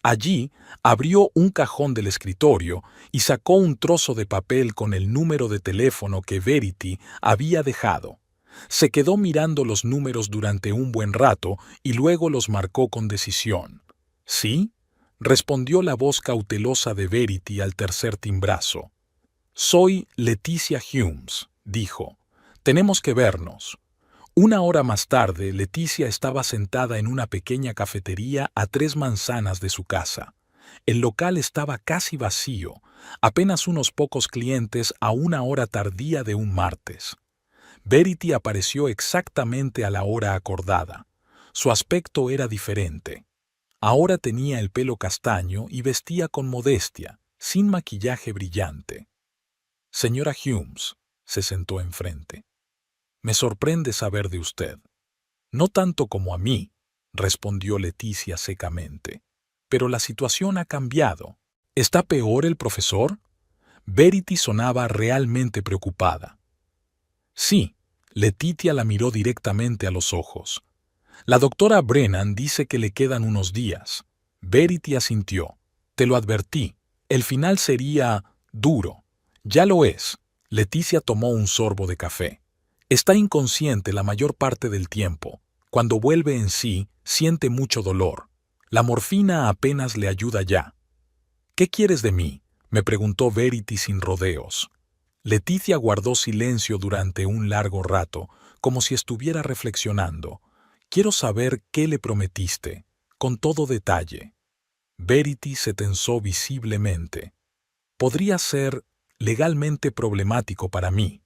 Allí abrió un cajón del escritorio y sacó un trozo de papel con el número de teléfono que Verity había dejado. Se quedó mirando los números durante un buen rato y luego los marcó con decisión. ¿Sí? Respondió la voz cautelosa de Verity al tercer timbrazo. Soy Leticia Humes, dijo. Tenemos que vernos. Una hora más tarde, Leticia estaba sentada en una pequeña cafetería a 3 manzanas de su casa. El local estaba casi vacío, apenas unos pocos clientes a una hora tardía de un martes. Verity apareció exactamente a la hora acordada. Su aspecto era diferente. Ahora tenía el pelo castaño y vestía con modestia, sin maquillaje brillante. Señora Humes, se sentó enfrente. Me sorprende saber de usted. No tanto como a mí, respondió Leticia secamente. Pero la situación ha cambiado. ¿Está peor el profesor? Verity sonaba realmente preocupada. Sí, Leticia la miró directamente a los ojos. La doctora Brennan dice que le quedan unos días. Verity asintió. Te lo advertí. El final sería duro. Ya lo es. Leticia tomó un sorbo de café. Está inconsciente la mayor parte del tiempo. Cuando vuelve en sí, siente mucho dolor. La morfina apenas le ayuda ya. ¿Qué quieres de mí?, me preguntó Verity sin rodeos. Leticia guardó silencio durante un largo rato, como si estuviera reflexionando. Quiero saber qué le prometiste, con todo detalle. Verity se tensó visiblemente. Podría ser legalmente problemático para mí.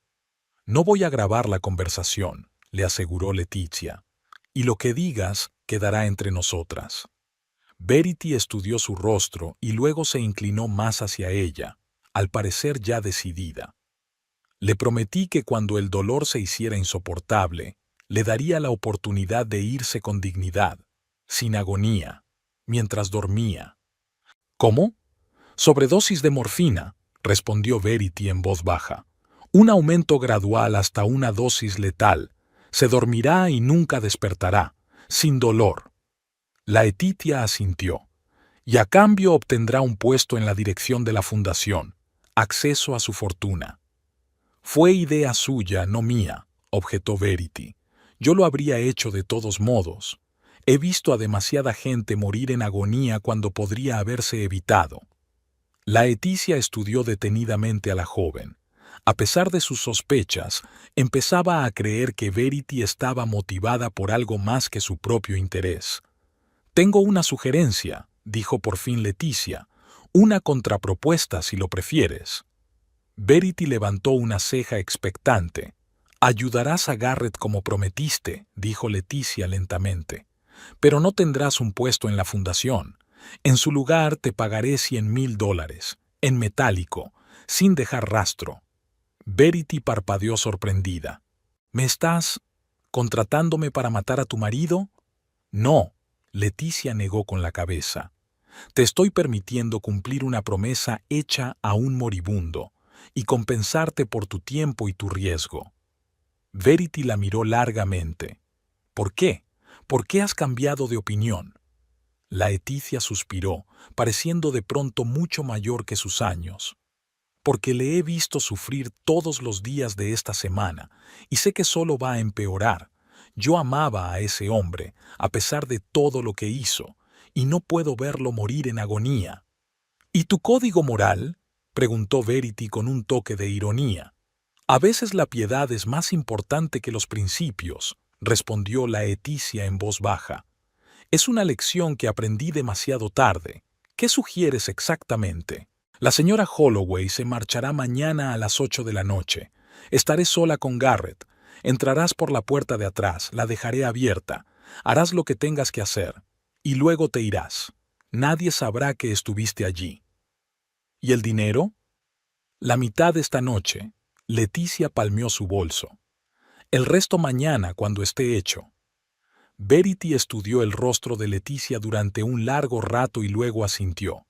No voy a grabar la conversación, le aseguró Leticia, y lo que digas quedará entre nosotras. Verity estudió su rostro y luego se inclinó más hacia ella, al parecer ya decidida. Le prometí que cuando el dolor se hiciera insoportable, le daría la oportunidad de irse con dignidad, sin agonía, mientras dormía. ¿Cómo? Sobredosis de morfina, respondió Verity en voz baja. Un aumento gradual hasta una dosis letal. Se dormirá y nunca despertará, sin dolor. Leticia asintió. Y a cambio obtendrá un puesto en la dirección de la fundación, acceso a su fortuna. Fue idea suya, no mía, objetó Verity. Yo lo habría hecho de todos modos. He visto a demasiada gente morir en agonía cuando podría haberse evitado. Laeticia estudió detenidamente a la joven. A pesar de sus sospechas, empezaba a creer que Verity estaba motivada por algo más que su propio interés. «Tengo una sugerencia», dijo por fin Leticia, «una contrapropuesta si lo prefieres». Verity levantó una ceja expectante. «Ayudarás a Garrett como prometiste», dijo Leticia lentamente. «Pero no tendrás un puesto en la fundación. En su lugar te pagaré $100,000, en metálico, sin dejar rastro». Verity parpadeó sorprendida. «¿Me estás contratándome para matar a tu marido?» «No», Leticia negó con la cabeza. «Te estoy permitiendo cumplir una promesa hecha a un moribundo y compensarte por tu tiempo y tu riesgo». Verity la miró largamente. «¿Por qué? ¿Por qué has cambiado de opinión?» Laeticia suspiró, pareciendo de pronto mucho mayor que sus años. «Porque le he visto sufrir todos los días de esta semana y sé que solo va a empeorar. Yo amaba a ese hombre, a pesar de todo lo que hizo, y no puedo verlo morir en agonía». «¿Y tu código moral?», preguntó Verity con un toque de ironía. «A veces la piedad es más importante que los principios», respondió Laeticia en voz baja. «Es una lección que aprendí demasiado tarde. ¿Qué sugieres exactamente?» «La señora Holloway se marchará mañana a las 8 de la noche. Estaré sola con Garrett. Entrarás por la puerta de atrás, la dejaré abierta. Harás lo que tengas que hacer. Y luego te irás. Nadie sabrá que estuviste allí». «¿Y el dinero?» «La mitad esta noche». Leticia palmeó su bolso. «El resto mañana, cuando esté hecho». Verity estudió el rostro de Leticia durante un largo rato y luego asintió.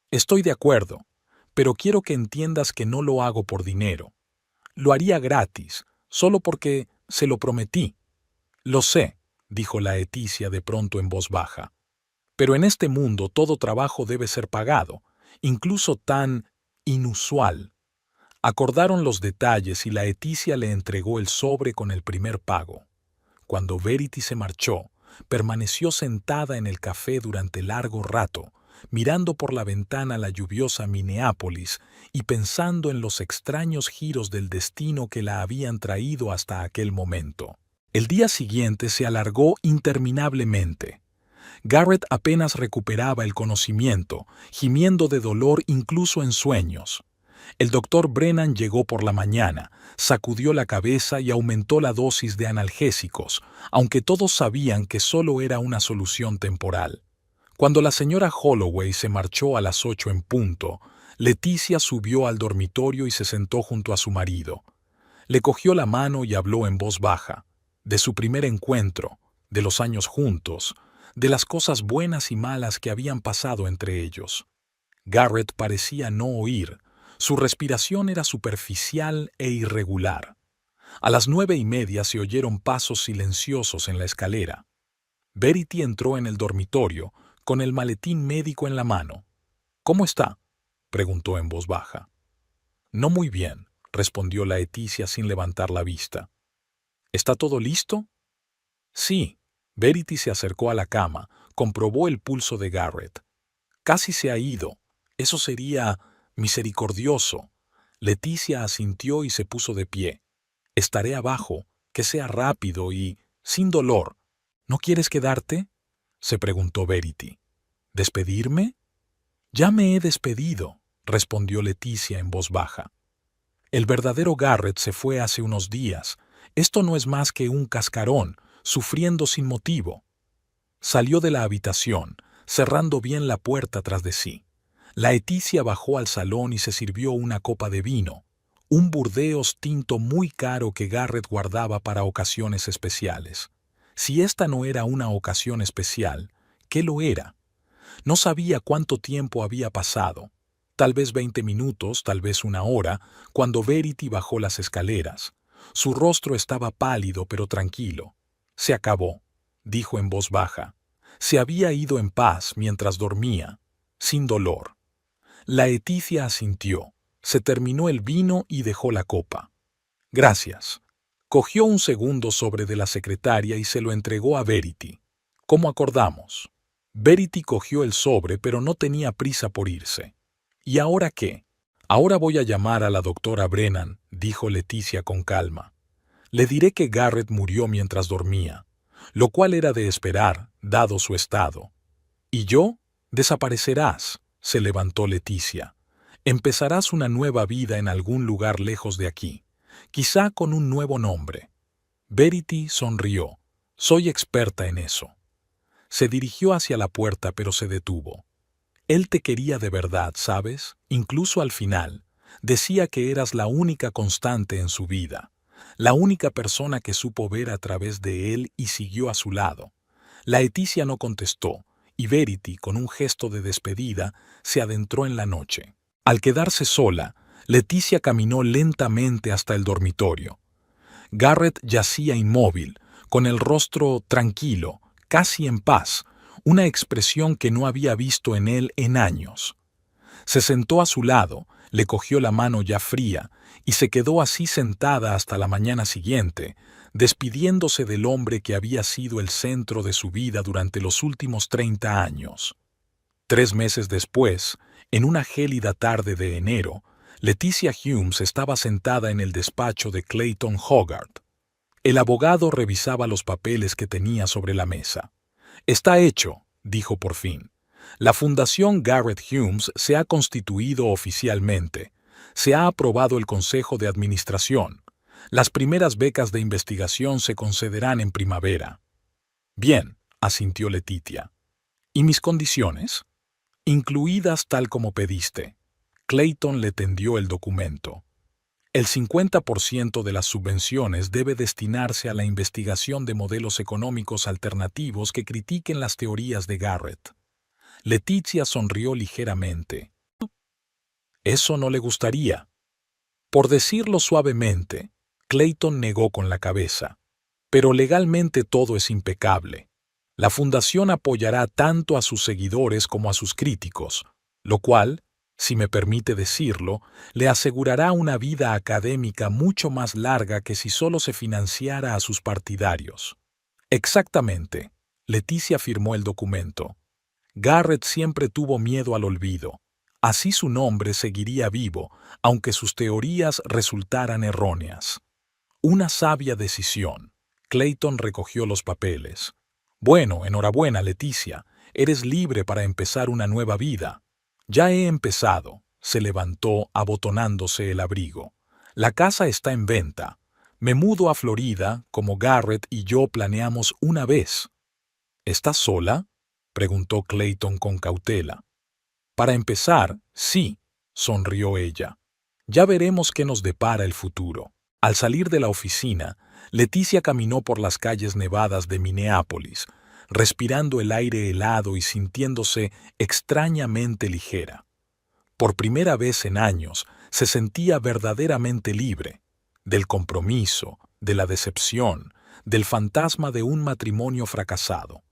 «Estoy de acuerdo, pero quiero que entiendas que no lo hago por dinero. Lo haría gratis, solo porque se lo prometí». «Lo sé», dijo Laeticia de pronto en voz baja. «Pero en este mundo todo trabajo debe ser pagado, incluso tan inusual». Acordaron los detalles y Laeticia le entregó el sobre con el primer pago. Cuando Verity se marchó, permaneció sentada en el café durante largo rato, mirando por la ventana la lluviosa Minneapolis y pensando en los extraños giros del destino que la habían traído hasta aquel momento. El día siguiente se alargó interminablemente. Garrett apenas recuperaba el conocimiento, gimiendo de dolor incluso en sueños. El doctor Brennan llegó por la mañana, sacudió la cabeza y aumentó la dosis de analgésicos, aunque todos sabían que solo era una solución temporal. Cuando la señora Holloway se marchó a las 8 en punto, Leticia subió al dormitorio y se sentó junto a su marido. Le cogió la mano y habló en voz baja, de su primer encuentro, de los años juntos, de las cosas buenas y malas que habían pasado entre ellos. Garrett parecía no oír. Su respiración era superficial e irregular. A las 9:30 se oyeron pasos silenciosos en la escalera. Verity entró en el dormitorio, con el maletín médico en la mano. «¿Cómo está?», preguntó en voz baja. «No muy bien», respondió Laeticia sin levantar la vista. «¿Está todo listo?». «Sí». Verity se acercó a la cama, comprobó el pulso de Garrett. «Casi se ha ido. Eso sería misericordioso». Leticia asintió y se puso de pie. «Estaré abajo, que sea rápido y sin dolor». «¿No quieres quedarte?», se preguntó Verity. «¿Despedirme?». «Ya me he despedido», respondió Leticia en voz baja. «El verdadero Garrett se fue hace unos días. Esto no es más que un cascarón, sufriendo sin motivo». Salió de la habitación, cerrando bien la puerta tras de sí. Laeticia bajó al salón y se sirvió una copa de vino, un Burdeos tinto muy caro que Garrett guardaba para ocasiones especiales. Si esta no era una ocasión especial, ¿qué lo era? No sabía cuánto tiempo había pasado, tal vez 20 minutos, tal vez una hora, cuando Verity bajó las escaleras. Su rostro estaba pálido pero tranquilo. «Se acabó», dijo en voz baja. Se había ido en paz mientras dormía, sin dolor. Laeticia asintió. Se terminó el vino y dejó la copa. «Gracias». Cogió un segundo sobre de la secretaria y se lo entregó a Verity. Como acordamos. Verity cogió el sobre, pero no tenía prisa por irse. ¿Y ahora qué? Ahora voy a llamar a la doctora Brennan, dijo Leticia con calma. Le diré que Garrett murió mientras dormía, lo cual era de esperar, dado su estado. ¿Y yo? Desaparecerás, se levantó Leticia. Empezarás una nueva vida en algún lugar lejos de aquí, quizá con un nuevo nombre. Verity sonrió. Soy experta en eso. Se dirigió hacia la puerta, pero se detuvo. Él te quería de verdad, ¿sabes? Incluso al final. Decía que eras la única constante en su vida, la única persona que supo ver a través de él y siguió a su lado. Leticia no contestó, y Verity, con un gesto de despedida, se adentró en la noche. Al quedarse sola, Leticia caminó lentamente hasta el dormitorio. Garrett yacía inmóvil, con el rostro tranquilo, casi en paz, una expresión que no había visto en él en años. Se sentó a su lado, le cogió la mano ya fría y se quedó así sentada hasta la mañana siguiente, despidiéndose del hombre que había sido el centro de su vida durante los últimos 30 años. 3 meses después, en una gélida tarde de enero, Leticia Humes estaba sentada en el despacho de Clayton Hogarth. El abogado revisaba los papeles que tenía sobre la mesa. «Está hecho», dijo por fin. «La Fundación Garrett Humes se ha constituido oficialmente. Se ha aprobado el Consejo de Administración. Las primeras becas de investigación se concederán en primavera». «Bien», asintió Leticia. «¿Y mis condiciones?» «Incluidas tal como pediste». Clayton le tendió el documento. El 50% de las subvenciones debe destinarse a la investigación de modelos económicos alternativos que critiquen las teorías de Garrett. Leticia sonrió ligeramente. Eso no le gustaría. Por decirlo suavemente, Clayton negó con la cabeza. Pero legalmente todo es impecable. La fundación apoyará tanto a sus seguidores como a sus críticos, lo cual, si me permite decirlo, le asegurará una vida académica mucho más larga que si solo se financiara a sus partidarios. Exactamente. Leticia firmó el documento. Garrett siempre tuvo miedo al olvido. Así su nombre seguiría vivo, aunque sus teorías resultaran erróneas. Una sabia decisión. Clayton recogió los papeles. Bueno, enhorabuena, Leticia. Eres libre para empezar una nueva vida. Ya he empezado. Se levantó abotonándose el abrigo. La casa está en venta. Me mudo a Florida, como Garrett y yo planeamos una vez. ¿Estás sola?, preguntó Clayton con cautela. Para empezar, sí, sonrió ella. Ya veremos qué nos depara el futuro. Al salir de la oficina, Leticia caminó por las calles nevadas de Minneapolis, respirando el aire helado y sintiéndose extrañamente ligera. Por primera vez en años se sentía verdaderamente libre, del compromiso, de la decepción, del fantasma de un matrimonio fracasado.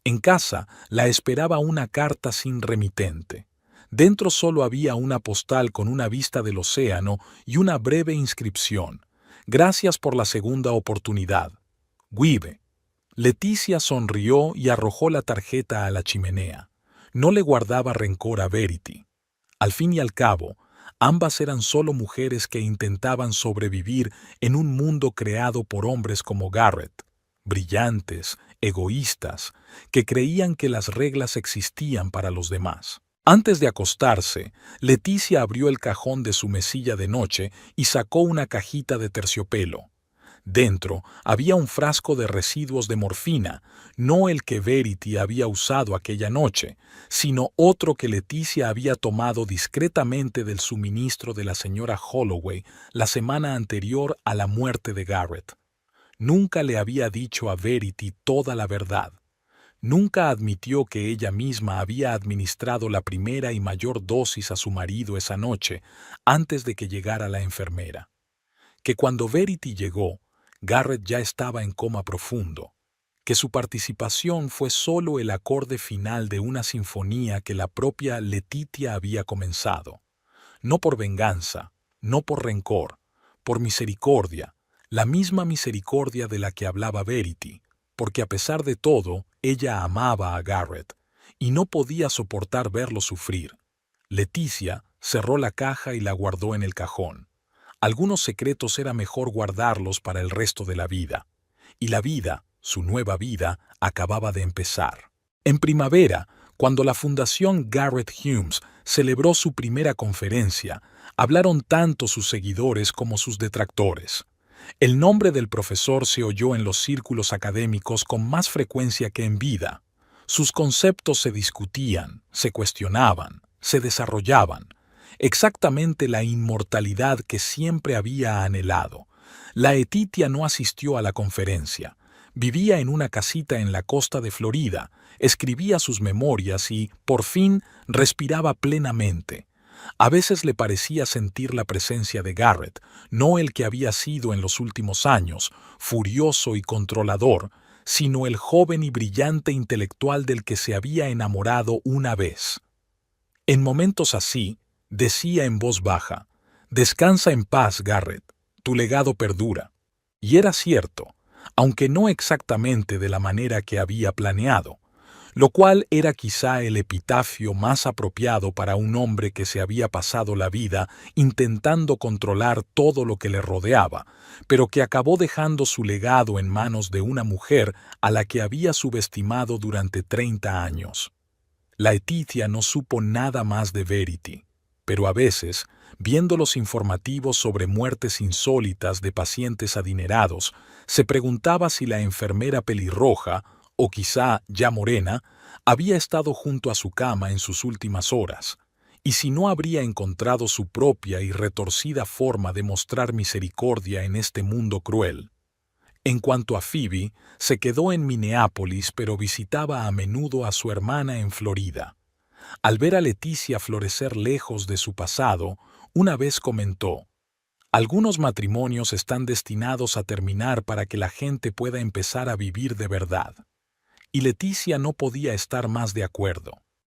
En casa la esperaba una carta sin remitente. Dentro solo había una postal con una vista del océano y una breve inscripción. Gracias por la segunda oportunidad. Guive. Leticia sonrió y arrojó la tarjeta a la chimenea. No le guardaba rencor a Verity. Al fin y al cabo, ambas eran solo mujeres que intentaban sobrevivir en un mundo creado por hombres como Garrett, brillantes, egoístas, que creían que las reglas existían para los demás. Antes de acostarse, Leticia abrió el cajón de su mesilla de noche y sacó una cajita de terciopelo. Dentro había un frasco de residuos de morfina, no el que Verity había usado aquella noche, sino otro que Leticia había tomado discretamente del suministro de la señora Holloway la semana anterior a la muerte de Garrett. Nunca le había dicho a Verity toda la verdad. Nunca admitió que ella misma había administrado la primera y mayor dosis a su marido esa noche, antes de que llegara la enfermera. Que cuando Verity llegó, Garrett ya estaba en coma profundo. Que su participación fue solo el acorde final de una sinfonía que la propia Leticia había comenzado. No por venganza, no por rencor, por misericordia, la misma misericordia de la que hablaba Verity, porque a pesar de todo, Ella amaba a Garrett y no podía soportar verlo sufrir. Leticia cerró la caja y la guardó en el cajón. Algunos secretos era mejor guardarlos para el resto de la vida. Y la vida, su nueva vida, acababa de empezar. En primavera, cuando la Fundación Garrett Humes celebró su primera conferencia, hablaron tanto sus seguidores como sus detractores. El nombre del profesor se oyó en los círculos académicos con más frecuencia que en vida. Sus conceptos se discutían, se cuestionaban, se desarrollaban. Exactamente la inmortalidad que siempre había anhelado. Laetitia no asistió a la conferencia. Vivía en una casita en la costa de Florida, escribía sus memorias y, por fin, respiraba plenamente. A veces le parecía sentir la presencia de Garrett, no el que había sido en los últimos años, furioso y controlador, sino el joven y brillante intelectual del que se había enamorado una vez. En momentos así, decía en voz baja, «Descansa en paz, Garrett, tu legado perdura». Y era cierto, aunque no exactamente de la manera que había planeado, lo cual era quizá el epitafio más apropiado para un hombre que se había pasado la vida intentando controlar todo lo que le rodeaba, pero que acabó dejando su legado en manos de una mujer a la que había subestimado durante 30 años. Laetitia no supo nada más de Verity, pero a veces, viendo los informativos sobre muertes insólitas de pacientes adinerados, se preguntaba si la enfermera pelirroja, o quizá ya morena, había estado junto a su cama en sus últimas horas, y si no habría encontrado su propia y retorcida forma de mostrar misericordia en este mundo cruel. En cuanto a Phoebe, se quedó en Minneapolis, pero visitaba a menudo a su hermana en Florida. Al ver a Leticia florecer lejos de su pasado, una vez comentó, «Algunos matrimonios están destinados a terminar para que la gente pueda empezar a vivir de verdad». Y Leticia no podía estar más de acuerdo.